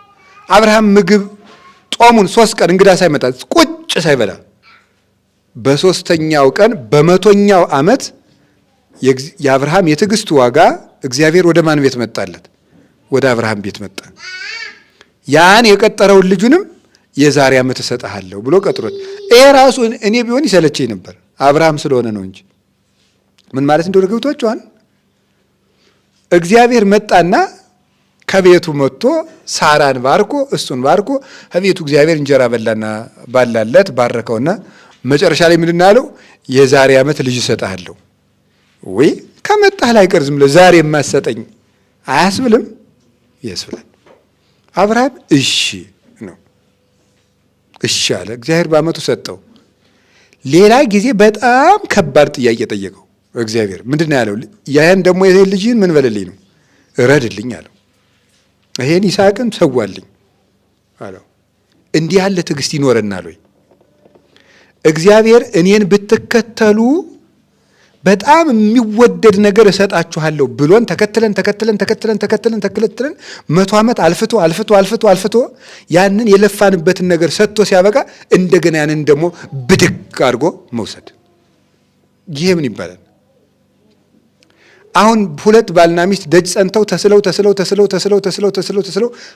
አብርሃም ምግብ ጦሙን 3 ቀን እንግዳ ሳይመጣ ቁጭ ሳይበላ በ3ኛው ቀን በ100ኛው ዓመት የአብርሃም የትዕግስቱ ዋጋ እግዚአብሔር ወደ ማን ቤት መጣለት? ወደ አብርሃም ቤት መጣ። ያን የቀጠረውን ልጁንም የዛሬ ዓመት እሰጥሃለሁ ብሎ ቀጥሮት፣ ይሄ ራሱ እኔ ቢሆን ይሰለቸኝ ነበር አብርሃም ስለሆነ ነው እንጂ ምን ማለት እንደሆነ ገብቷችኋል? እግዚአብሔር መጣና ከቤቱ መጥቶ ሳራን ባርኮ እሱን ባርኮ ከቤቱ እግዚአብሔር እንጀራ በላና ባላለት ባረከውና መጨረሻ ላይ ምንድን አለው? የዛሬ ዓመት ልጅ እሰጥሃለሁ። ወይ ከመጣህ ላይ ቀር ዝም ብለህ ዛሬ የማሰጠኝ አያስብልም? ያስብላል። አብርሃም እሺ ነው፣ እሺ አለ። እግዚአብሔር በዓመቱ ሰጠው። ሌላ ጊዜ በጣም ከባድ ጥያቄ ጠየቀው እግዚአብሔር። ምንድን ነው ያለው? ያን ደግሞ ይሄን ልጅህን ምን በልልኝ ነው? እረድልኝ አለው። ይሄን ይስሐቅን ሰዋልኝ አለው። እንዲህ ያለ ትዕግስት ይኖረናል ወይ? እግዚአብሔር እኔን ብትከተሉ በጣም የሚወደድ ነገር እሰጣችኋለሁ ብሎን ተከትለን 100 ዓመት አልፍቶ ያንን የለፋንበትን ነገር ሰጥቶ ሲያበቃ እንደገና ያንን ደግሞ ብድግ አድርጎ መውሰድ፣ ይሄ ምን ይባላል? አሁን 2 ባልና ሚስት ደጅ ጸንተው ተስለው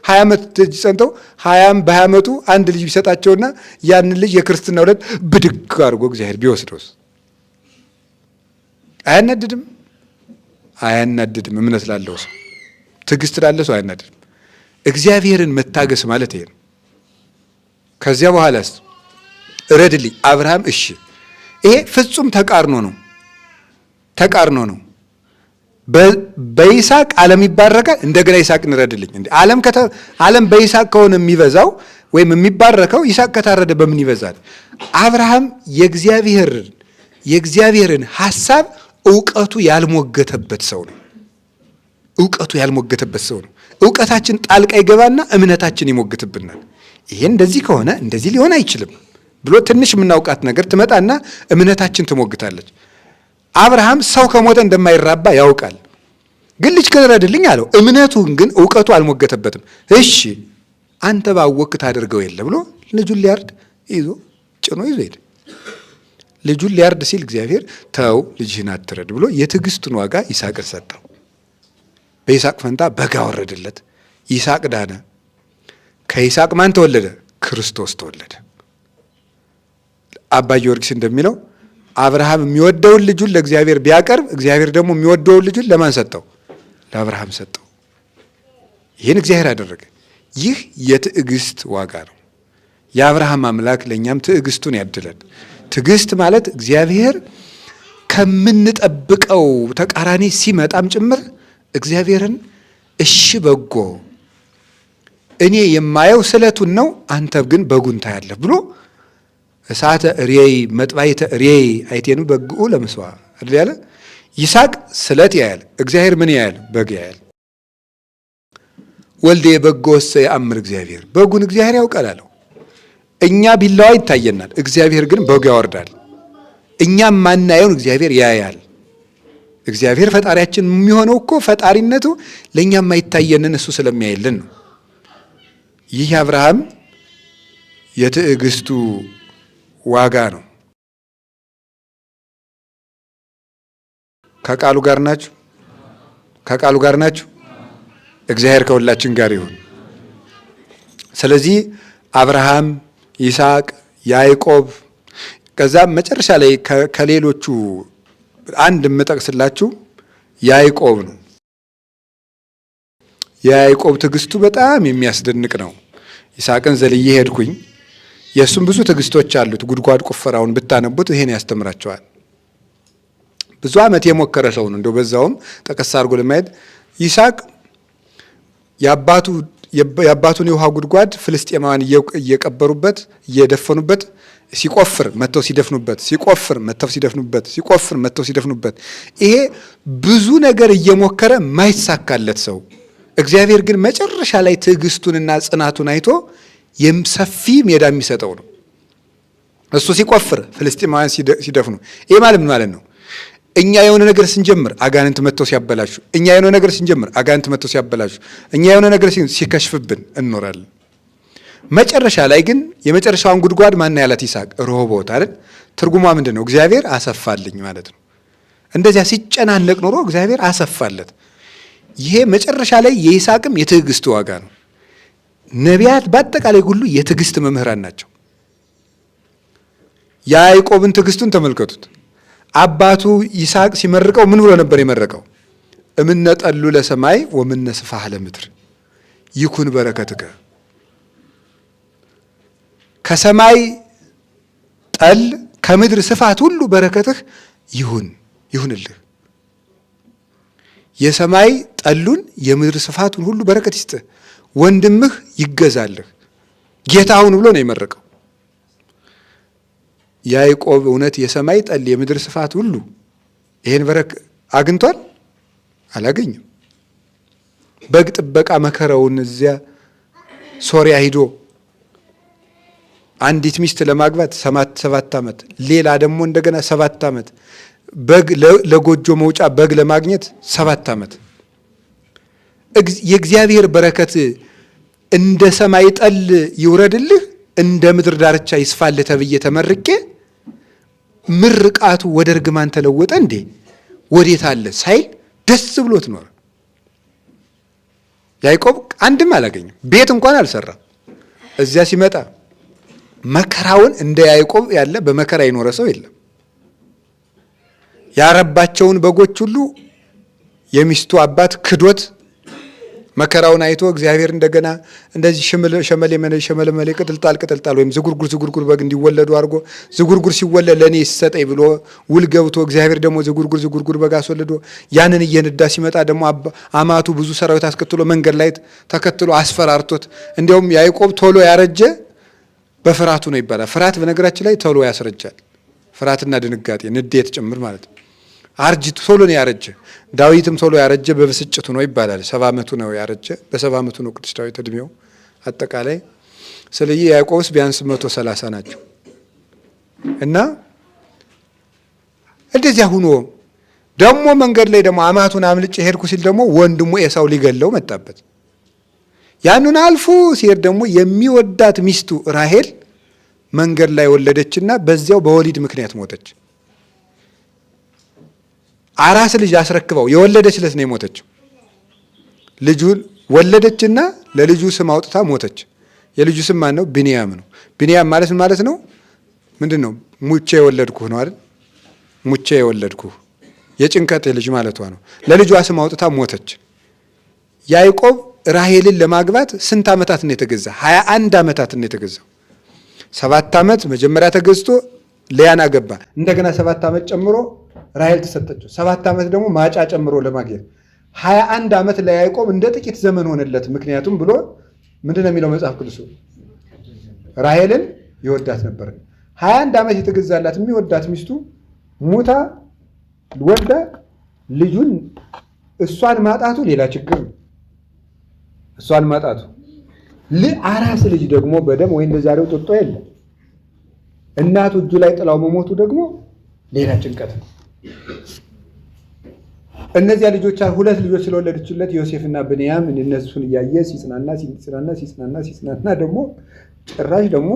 20 ዓመት ደጅ ጸንተው 20 በዓመቱ አንድ ልጅ ቢሰጣቸውና ያንን ልጅ የክርስትና ዕለት ብድግ አድርጎ እግዚአብሔር ቢወስደውስ አያናድድም? አያናድድም። እምነት ላለው ሰው፣ ትዕግስት ላለው ሰው አያናድድም። እግዚአብሔርን መታገስ ማለት ይሄ ነው። ከዚያ በኋላስ እረድልኝ አብርሃም እሺ። ይሄ ፍጹም ተቃርኖ ነው። በይስሐቅ ዓለም ይባረካል፣ እንደገና ይስሐቅን እረድልኝ። እንዴ ዓለም በይስሐቅ ከሆነ የሚበዛው ወይም የሚባረከው ይስሐቅ ከታረደ በምን ይበዛል? አብርሃም የእግዚአብሔርን ሐሳብ እውቀቱ ያልሞገተበት ሰው ነው። እውቀታችን ጣልቃ ይገባና እምነታችን ይሞግትብናል። ይሄ እንደዚህ ከሆነ እንደዚህ ሊሆን አይችልም ብሎ ትንሽ የምናውቃት ነገር ትመጣና እምነታችን ትሞግታለች። አብርሃም ሰው ከሞተ እንደማይራባ ያውቃል። ግን ልጅ ከረድልኝ አለው። እምነቱን ግን እውቀቱ አልሞገተበትም። እሺ አንተ ባወቅህ ታደርገው የለ ብሎ ልጁን ሊያርድ ይዞ ጭኖ ይዞ ሄደ። ልጁን ሊያርድ ሲል እግዚአብሔር ተው ልጅህን አትረድ ብሎ የትዕግስቱን ዋጋ ይስሐቅን ሰጠው። በይስሐቅ ፈንታ በግ አወረደለት። ይስሐቅ ዳነ። ከይስሐቅ ማን ተወለደ? ክርስቶስ ተወለደ። አባ ጊዮርጊስ እንደሚለው አብርሃም የሚወደውን ልጁን ለእግዚአብሔር ቢያቀርብ እግዚአብሔር ደግሞ የሚወደውን ልጁን ለማን ሰጠው? ለአብርሃም ሰጠው። ይህን እግዚአብሔር አደረገ። ይህ የትዕግስት ዋጋ ነው። የአብርሃም አምላክ ለእኛም ትዕግስቱን ያድለን። ትዕግስት ማለት እግዚአብሔር ከምንጠብቀው ተቃራኒ ሲመጣም ጭምር እግዚአብሔርን እሺ በጎ እኔ የማየው ስለቱን ነው፣ አንተ ግን በጉን ታያለህ ብሎ እሳተ ሬይ መጥባይተ ሬይ አይቴኑ በግኡ ለመስዋ አይደል ያለ። ይስሐቅ ስለት ያያል፣ እግዚአብሔር ምን ያያል? በግ ያያል። ወልዴ በጎ ወሰ ያአምር እግዚአብሔር፣ በጉን እግዚአብሔር ያውቃል አለው። እኛ ቢላዋ ይታየናል፣ እግዚአብሔር ግን በጉ ያወርዳል። እኛ ማናየውን እግዚአብሔር ያያል። እግዚአብሔር ፈጣሪያችን የሚሆነው እኮ ፈጣሪነቱ ለእኛ የማይታየንን እሱ ስለሚያይልን ነው። ይህ አብርሃም የትዕግስቱ ዋጋ ነው። ከቃሉ ጋር ናችሁ? ከቃሉ ጋር ናችሁ? እግዚአብሔር ከሁላችን ጋር ይሁን። ስለዚህ አብርሃም፣ ይስሐቅ፣ ያዕቆብ ከዛም መጨረሻ ላይ ከሌሎቹ አንድ የምጠቅስላችሁ ያዕቆብ ነው። የያዕቆብ ትዕግስቱ በጣም የሚያስደንቅ ነው። ይስሐቅን ዘልዬ ሄድኩኝ። የእሱም ብዙ ትዕግስቶች አሉት። ጉድጓድ ቁፈራውን ብታነቡት ይሄን ያስተምራቸዋል። ብዙ ዓመት የሞከረ ሰው ነው። እንደው በዛውም ጠቀስ አድርጎ ለማየት ይስሐቅ የአባቱን የውሃ ጉድጓድ ፍልስጤማውያን እየቀበሩበት እየደፈኑበት ሲቆፍር መተው ሲደፍኑበት፣ ሲቆፍር መተው ሲደፍኑበት፣ ሲቆፍር መተው ሲደፍኑበት፣ ይሄ ብዙ ነገር እየሞከረ ማይሳካለት ሰው እግዚአብሔር ግን መጨረሻ ላይ ትዕግስቱንና ጽናቱን አይቶ ሰፊ ሜዳ የሚሰጠው ነው። እሱ ሲቆፍር ፍልስጤማውያን ሲደፍኑ፣ ይሄ ማለት ምን ማለት ነው? እኛ የሆነ ነገር ስንጀምር አጋንንት መተው ሲያበላሹ፣ እኛ የሆነ ነገር ስንጀምር አጋንንት መተው ሲያበላሹ፣ እኛ የሆነ ነገር ሲከሽፍብን እንኖራለን። መጨረሻ ላይ ግን የመጨረሻውን ጉድጓድ ማን ያላት? ይስሐቅ ሮቦት አይደል? ትርጉሟ ምንድን ነው? እግዚአብሔር አሰፋልኝ ማለት ነው። እንደዚያ ሲጨናነቅ ኖሮ እግዚአብሔር አሰፋለት። ይሄ መጨረሻ ላይ የይስሐቅም የትዕግስት ዋጋ ነው። ነቢያት በአጠቃላይ ሁሉ የትዕግስት መምህራን ናቸው። ያዕቆብን ትዕግስቱን ተመልከቱት። አባቱ ይስሐቅ ሲመርቀው ምን ብሎ ነበር የመረቀው? እምነ ጠሉ ለሰማይ ወምነ ስፋህ ለምድር ይኩን በረከትከ። ከሰማይ ጠል ከምድር ስፋት ሁሉ በረከትህ ይሁንልህ። የሰማይ ጠሉን የምድር ስፋቱን ሁሉ በረከት ይስጥህ፣ ወንድምህ ይገዛልህ፣ ጌታውን ብሎ ነው የመረቀው። ያዕቆብ እውነት የሰማይ ጠል የምድር ስፋት ሁሉ ይሄን በረከት አግኝቷል? አላገኘም። በግ ጥበቃ መከራውን እዚያ ሶሪያ ሂዶ አንዲት ሚስት ለማግባት 7 ዓመት፣ ሌላ ደግሞ እንደገና 7 ዓመት፣ በግ ለጎጆ መውጫ በግ ለማግኘት 7 ዓመት። የእግዚአብሔር በረከት እንደ ሰማይ ጠል ይውረድልህ፣ እንደ ምድር ዳርቻ ይስፋልህ ተብዬ ተመርቄ ምርቃቱ ወደ እርግማን ተለወጠ እንዴ? ወዴት አለ ሳይል ደስ ብሎት ኖረ። ያዕቆብ አንድም አላገኘም፣ ቤት እንኳን አልሰራም። እዚያ ሲመጣ መከራውን እንደ ያዕቆብ ያለ በመከራ የኖረ ሰው የለም። ያረባቸውን በጎች ሁሉ የሚስቱ አባት ክዶት መከራውን አይቶ እግዚአብሔር እንደገና እንደዚህ ሸመለ ቅጥልጣል ወይም ዝጉርጉር በግ እንዲወለዱ አድርጎ ዝጉርጉር ሲወለድ ለእኔ ይሰጠኝ ብሎ ውል ገብቶ እግዚአብሔር ደግሞ ዝጉርጉር በግ አስወልዶ ያንን እየነዳ ሲመጣ ደግሞ አማቱ ብዙ ሰራዊት አስከትሎ መንገድ ላይ ተከትሎ አስፈራርቶት፣ እንዲያውም ያዕቆብ ቶሎ ያረጀ በፍርሃቱ ነው ይባላል። ፍርሃት በነገራችን ላይ ቶሎ ያስረጃል። ፍርሃትና ድንጋጤ ንዴት ጭምር ማለት ነው። አርጅት ቶሎ ነው ያረጀ። ዳዊትም ቶሎ ያረጀ በብስጭቱ ነው ይባላል። 70 ዓመቱ ነው ያረጀ። በ70 ዓመቱ ነው ቅዱስ ዳዊት እድሜው አጠቃላይ። ስለዚህ ያዕቆብስ ቢያንስ 130 ናቸው። እና እንደዚያ ሁኖ ደግሞ መንገድ ላይ ደግሞ አማቱን አምልጬ ሄድኩ ሲል ደግሞ ወንድሙ ኤሳው ሊገለው መጣበት። ያንን አልፎ ሲሄድ ደግሞ የሚወዳት ሚስቱ ራሄል መንገድ ላይ ወለደችና በዚያው በወሊድ ምክንያት ሞተች። አራስ ልጅ አስረክበው የወለደች ዕለት ነው የሞተችው። ልጁን ወለደችና ለልጁ ስም አውጥታ ሞተች። የልጁ ስም ማን ነው? ቢንያም ነው። ቢንያም ማለት ምን ማለት ነው? ምንድን ነው? ሙቼ የወለድኩህ ነው አይደል? ሙቼ የወለድኩህ የጭንቀት ልጅ ማለቷ ነው። ለልጇ ስም አውጥታ ሞተች። ያዕቆብ ራሔልን ለማግባት ስንት ዓመታት ነው የተገዛ? 21 ዓመታት ነው የተገዛው። 7 ዓመት መጀመሪያ ተገዝቶ ልያን አገባ። እንደገና 7 ዓመት ጨምሮ ራሔል ተሰጠችው። 7 ዓመት ደግሞ ማጫ ጨምሮ ለማግኘት 21 ዓመት ለያዕቆብ እንደ ጥቂት ዘመን ሆነለት። ምክንያቱም ብሎ ምንድን ነው የሚለው መጽሐፍ ቅዱስ? ራሔልን ይወዳት ነበር። 21 ዓመት የተገዛላት የሚወዳት ሚስቱ ሙታ ወልዳ ልጁን እሷን ማጣቱ ሌላ ችግር ነው። እሷን ማጣቱ አራስ ልጅ ደግሞ በደም ወይ እንደዛሬው ጡጦ የለም እናቱ እጁ ላይ ጥላው መሞቱ ደግሞ ሌላ ጭንቀት ነው። እነዚያ ልጆች 2 ልጆች ስለወለደችለት ዮሴፍና ብንያም እነሱን እያየ ሲጽናና ደግሞ ጭራሽ ደግሞ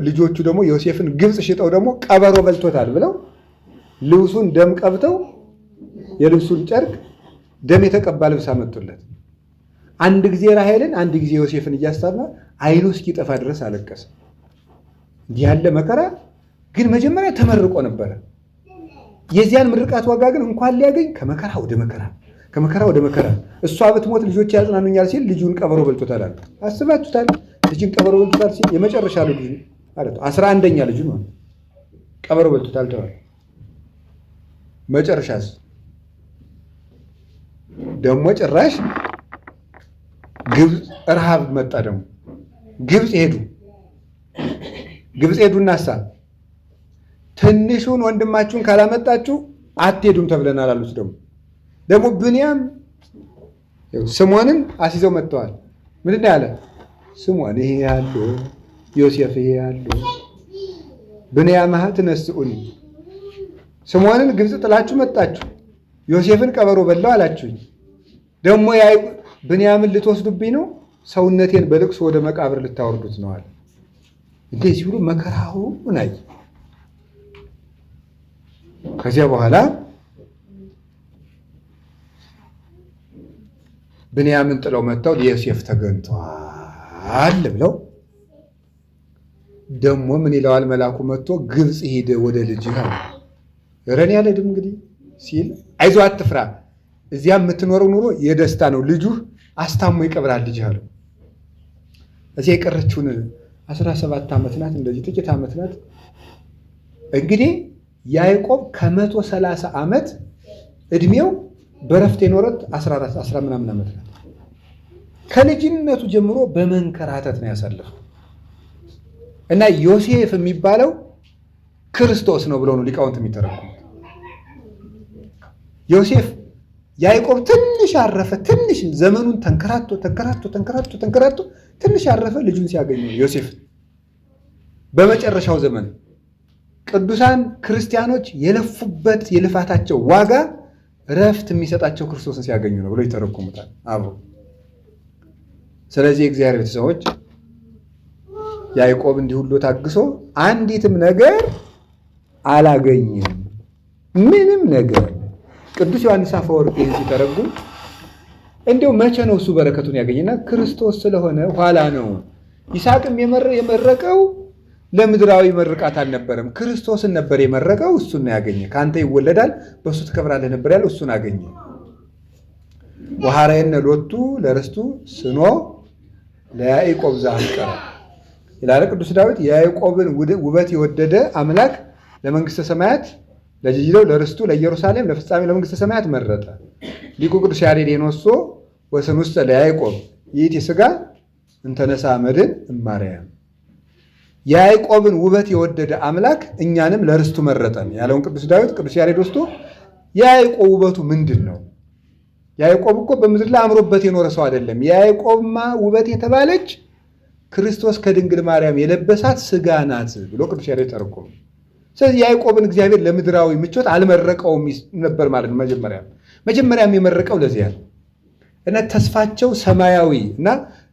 ልጆቹ ደግሞ ዮሴፍን ግብፅ ሽጠው ደግሞ ቀበሮ በልቶታል ብለው ልብሱን ደም ቀብተው የልብሱን ጨርቅ ደም የተቀባ ልብስ አመጡለት። አንድ ጊዜ ራሔልን አንድ ጊዜ ዮሴፍን እያስታማ አይኑ እስኪጠፋ ድረስ አለቀሰ። እንዲህ ያለ መከራ ግን መጀመሪያ ተመርቆ ነበረ። የዚያን ምርቃት ዋጋ ግን እንኳን ሊያገኝ ከመከራ ወደ መከራ እሷ ብትሞት ልጆች ያጽናኑኛል ሲል ልጁን ቀበሮ በልቶታል አለ። አስባችሁታል? ልጅን ቀበሮ በልቶታል ሲል የመጨረሻ ልጁ ማለት 11ኛ ልጁ ነው ቀበሮ በልቶታል ተባለ። መጨረሻስ ደግሞ ጭራሽ ግብፅ ረሃብ መጣ። ደግሞ ግብፅ ሄዱና ትንሹን ወንድማችሁን ካላመጣችሁ አትሄዱም ተብለናል አሉት። ደግሞ ብንያም ስምዖንን አስይዘው መጥተዋል። ምንድን ነው ያለ? ስምዖን ይሄ ያሉ ዮሴፍ ይሄ ያሉ ብንያም ትነስኡኒ፣ ስምዖንን ግብፅ ጥላችሁ መጣችሁ፣ ዮሴፍን ቀበሮ በላው አላችሁኝ። ደግሞ ብንያምን ልትወስዱብኝ ነው፣ ሰውነቴን በልቅሶ ወደ መቃብር ልታወርዱት ነው አለ። እንደዚህ ብሎ መከራውን አየ። ከዚያ በኋላ ብንያምን ጥለው መጥተው ዮሴፍ ተገኝቷል ብለው ደግሞ ምን ይለዋል መልአኩ መጥቶ ግብፅ ሄደ ወደ ልጅህ አለ። ረን ያለድም እንግዲህ ሲል አይዞህ አትፍራ፣ እዚያ የምትኖረው ኑሮ የደስታ ነው፣ ልጁ አስታሞ ይቀብራል ልጅህ አለው። እዚያ የቀረችውን 17 ዓመት ናት፣ እንደዚህ ጥቂት ዓመት ናት። እንግዲህ ያዕቆብ ከ130 ዓመት እድሜው በረፍት የኖረት 14 ምናምን ዓመት ናት። ከልጅነቱ ጀምሮ በመንከራተት ነው ያሳለፈው እና ዮሴፍ የሚባለው ክርስቶስ ነው ብለው ነው ሊቃውንት የሚተረጉሙት። ዮሴፍ ያዕቆብ ትንሽ አረፈ። ትንሽ ዘመኑን ተንከራቶ ትንሽ አረፈ። ልጁን ሲያገኙ ዮሴፍ በመጨረሻው ዘመን ቅዱሳን ክርስቲያኖች የለፉበት የልፋታቸው ዋጋ ረፍት የሚሰጣቸው ክርስቶስን ሲያገኙ ነው ብለው ይተረጉሙታል አብሮ። ስለዚህ የእግዚአብሔር ቤተሰቦች ያዕቆብ እንዲህ ሁሉ ታግሶ አንዲትም ነገር አላገኘም፣ ምንም ነገር። ቅዱስ ዮሐንስ አፈወርቅ ይህን ሲተረጉም እንዲያው መቼ ነው እሱ በረከቱን ያገኘና ክርስቶስ ስለሆነ ኋላ ነው። ይስሐቅም የመረቀው ለምድራዊ መርቃት አልነበረም፣ ክርስቶስን ነበር የመረቀው፣ እሱን ነው ያገኘ። ከአንተ ይወለዳል በእሱ ትከብራለህ ነበር ያለው፣ እሱን አገኘ። ወሐረየነ ሎቱ ለርስቱ ስኖ ለያዕቆብ ዘአፍቀረ ይላል ቅዱስ ዳዊት። የያዕቆብን ውበት የወደደ አምላክ ለመንግስተ ሰማያት ለጅጅለው ለርስቱ ለኢየሩሳሌም ለፍጻሜ ለመንግስተ ሰማያት መረጠ። ሊቁ ቅዱስ ያሬድ የኖሶ ወስኑስተ ለያዕቆብ ይእቲ ሥጋ እንተነሳ መድን እማርያም። የያዕቆብን ውበት የወደደ አምላክ እኛንም ለርስቱ መረጠን ያለውን ቅዱስ ዳዊት ቅዱስ ያሬድ ወስዶ የያዕቆብ ውበቱ ምንድን ነው? ያዕቆብ እኮ በምድር ላይ አምሮበት የኖረ ሰው አይደለም። የያዕቆብማ ውበት የተባለች ክርስቶስ ከድንግል ማርያም የለበሳት ሥጋ ናት ብሎ ቅዱስ ያሬድ ተረጎመ። ስለዚህ ያዕቆብን እግዚአብሔር ለምድራዊ ምቾት አልመረቀውም ነበር ማለት ነው። መጀመሪያም የመረቀው ለዚያ ነው እና ተስፋቸው ሰማያዊ እና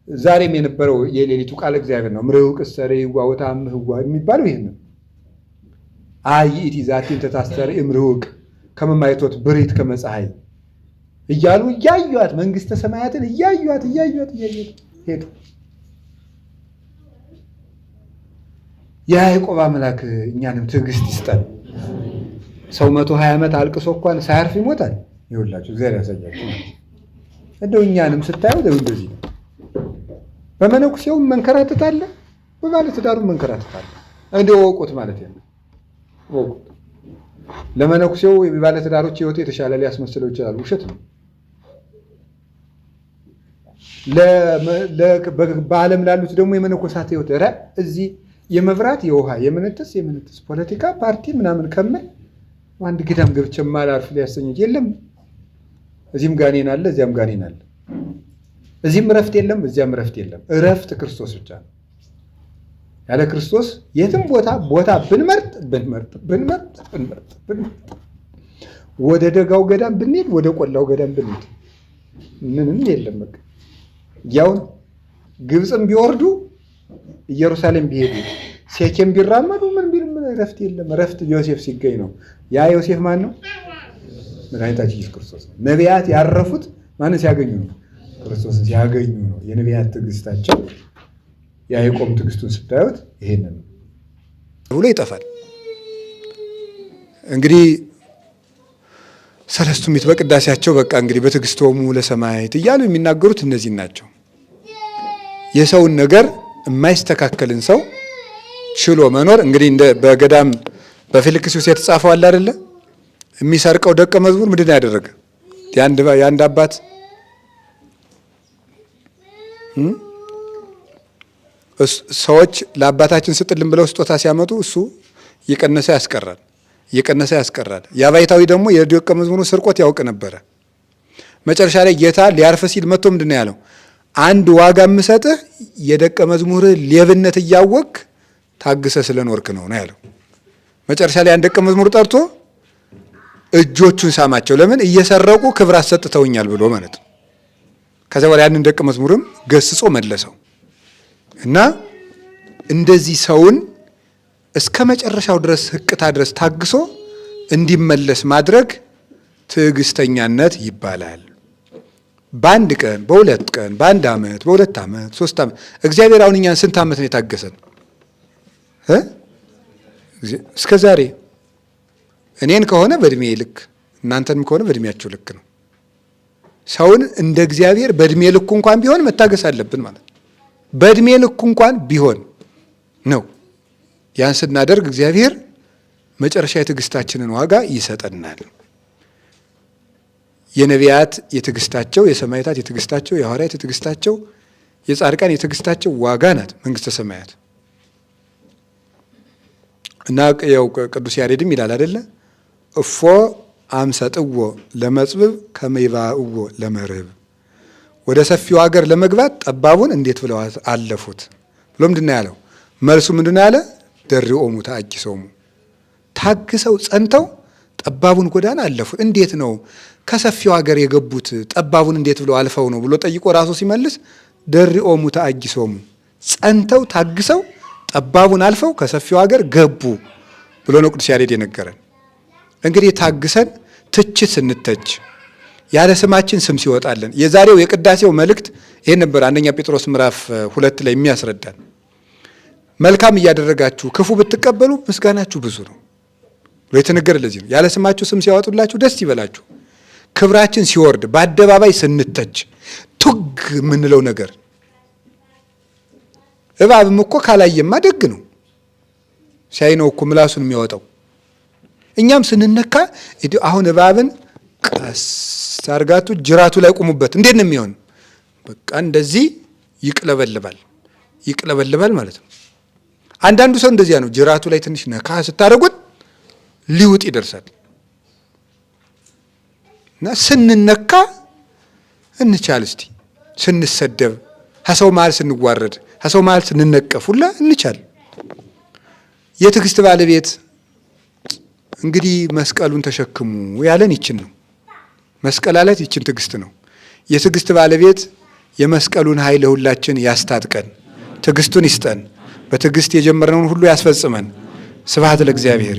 ዛሬም የነበረው የሌሊቱ ቃል እግዚአብሔር ነው። ምርውቅ ሰሬ ዋውታም ህዋ የሚባለው ይሄን ነው። አይቲ ዛቲን ተታስተር ምርውቅ ከመማይቶት ብሪት ከመፀሐይ እያሉ እያዩት መንግስተ ሰማያትን እያዩት ሄዱ። የያዕቆብ አምላክ እኛንም ትዕግስት ይስጠን። ሰው 120 ዓመት አልቅሶ እንኳን ሳያርፍ ይሞታል። ይኸውላችሁ እግዚአብሔር ያሳያችሁ። እንደው እኛንም ስታዩ እንደዚህ ነው። በመነኩሴውም መንከራተታለ፣ በባለትዳሩም መንከራተታለ። እንደው ወቁት ማለት ነው። ወቁት። ለመነኩሴው የባለትዳሮች ህይወት የተሻለ ሊያስመስለው ይችላል። ውሸት ነው። በዓለም ላሉት ደግሞ የመነኮሳት ህይወት እዚህ የመብራት የውሃ የምንትስ ፖለቲካ ፓርቲ ምናምን ከምን አንድ ገዳም ገብቼ ማላርፍ ሊያሰኝ የለም። እዚህም ጋኔን አለ፣ እዚያም ጋኔን አለ። እዚህም እረፍት የለም፣ እዚያም እረፍት የለም። እረፍት ክርስቶስ ብቻ ነው። ያለ ክርስቶስ የትም ቦታ ብንመርጥ ወደ ደጋው ገዳም ብንሄድ፣ ወደ ቆላው ገዳም ብንሄድ ምንም የለም። በቃ ያው ግብፅም ቢወርዱ ኢየሩሳሌም ቢሄዱ ሴኬም ቢራመዱ ምን እረፍት የለም። እረፍት ዮሴፍ ሲገኝ ነው። ያ ዮሴፍ ማን ነው? መድኃኒታችን ኢየሱስ ክርስቶስ ነው። ነቢያት ያረፉት ማንን ሲያገኙ ነው? ክርስቶስን ሲያገኙ ነው። የነቢያት ትዕግስታቸው የያዕቆብ ትዕግስቱን ስታዩት ይሄንን ብሎ ይጠፋል። እንግዲህ ሰለስቱ ምዕት በቅዳሴያቸው በቃ እንግዲህ በትዕግስቶሙ ለሰማዕት እያሉ የሚናገሩት እነዚህ ናቸው። የሰውን ነገር የማይስተካከልን ሰው ችሎ መኖር እንግዲህ እንደ በገዳም በፊልክስዩስ የተጻፈው አለ አይደለ? የሚሰርቀው ደቀ መዝሙር ምንድን ነው ያደረገ? የአንድ አባት ሰዎች ለአባታችን ስጥልን ብለው ስጦታ ሲያመጡ እሱ እየቀነሰ ያስቀራል። የአባይታዊ ደግሞ የደቀ መዝሙሩ ስርቆት ያውቅ ነበረ። መጨረሻ ላይ ጌታ ሊያርፍ ሲል መጥቶ ምንድን ነው ያለው? አንድ ዋጋ የምሰጥህ የደቀ መዝሙርህ ሌብነት እያወቅ ታግሰ ስለኖርክ ነው ያለው። መጨረሻ ላይ አንድ ደቀ መዝሙር ጠርቶ እጆቹን ሳማቸው። ለምን? እየሰረቁ ክብር አሰጥተውኛል ብሎ ማለት ነው። ከዚያ በኋላ ያንን ደቀ መዝሙርም ገስጾ መለሰው እና እንደዚህ ሰውን እስከ መጨረሻው ድረስ ህቅታ ድረስ ታግሶ እንዲመለስ ማድረግ ትዕግስተኛነት ይባላል። በአንድ ቀን፣ በሁለት ቀን፣ በአንድ ዓመት፣ በሁለት ዓመት፣ 3 ዓመት እግዚአብሔር አሁን እኛን ስንት ዓመት ነው የታገሰን? እስከ ዛሬ እኔን ከሆነ በእድሜ ልክ እናንተንም ከሆነ በእድሜያችሁ ልክ ነው። ሰውን እንደ እግዚአብሔር በእድሜ ልኩ እንኳን ቢሆን መታገስ አለብን ማለት ነው። በእድሜ ልኩ እንኳን ቢሆን ነው። ያን ስናደርግ እግዚአብሔር መጨረሻ የትዕግስታችንን ዋጋ ይሰጠናል። የነቢያት የትዕግስታቸው፣ የሰማዕታት የትዕግስታቸው፣ የሐዋርያት የትዕግስታቸው፣ የጻድቃን የትዕግስታቸው ዋጋ ናት መንግስተ ሰማያት። እና ያው ቅዱስ ያሬድም ይላል አይደለ? እፎ አምሰጥዎ ለመጽብብ ከመይባእዎ ለመርህብ። ወደ ሰፊው ሀገር ለመግባት ጠባቡን እንዴት ብለው አለፉት ብሎ ምንድን ነው ያለው? መልሱ ምንድን ነው ያለ? ደሪኦሙ ተአጊሶሙ፣ ታግሰው ጸንተው ጠባቡን ጎዳና አለፉት። እንዴት ነው ከሰፊው ሀገር የገቡት? ጠባቡን እንዴት ብለው አልፈው ነው ብሎ ጠይቆ ራሱ ሲመልስ ደሪኦሙ ተአጊሶሙ፣ ጸንተው ታግሰው ጠባቡን አልፈው ከሰፊው ሀገር ገቡ ብሎ ነው ቅዱስ ያሬድ የነገረን። እንግዲህ ታግሰን ትችት ስንተች ያለ ስማችን ስም ሲወጣለን፣ የዛሬው የቅዳሴው መልእክት ይሄን ነበር። አንደኛ ጴጥሮስ ምዕራፍ 2 ላይ የሚያስረዳን መልካም እያደረጋችሁ ክፉ ብትቀበሉ ምስጋናችሁ ብዙ ነው ብሎ የተነገረ ለዚህ ነው። ያለ ስማችሁ ስም ሲያወጡላችሁ ደስ ይበላችሁ። ክብራችን ሲወርድ በአደባባይ ስንተች ቱግ የምንለው ነገር፣ እባብም እኮ ካላየማ ደግ ነው፣ ሲያይ ነው እኮ ምላሱን የሚያወጣው። እኛም ስንነካ አሁን እባብን ቀስ አድርጋችሁ ጅራቱ ላይ ቁሙበት፣ እንዴት ነው የሚሆን? በቃ እንደዚህ ይቅለበልባል ማለት ነው። አንዳንዱ ሰው እንደዚያ ነው። ጅራቱ ላይ ትንሽ ነካ ስታደርጉት ሊውጥ ይደርሳል። እና ስንነካ እንቻል እስቲ፣ ስንሰደብ፣ ከሰው መሀል ስንዋረድ፣ ከሰው መሀል ስንነቀፍ ሁላ እንቻል። የትዕግስት ባለቤት እንግዲህ መስቀሉን ተሸክሙ ያለን ይችን ነው። መስቀል አለት ይችን ትዕግስት ነው። የትዕግስት ባለቤት የመስቀሉን ኃይል ለሁላችን ያስታጥቀን፣ ትዕግስቱን ይስጠን፣ በትዕግስት የጀመርነውን ሁሉ ያስፈጽመን። ስብሐት ለእግዚአብሔር።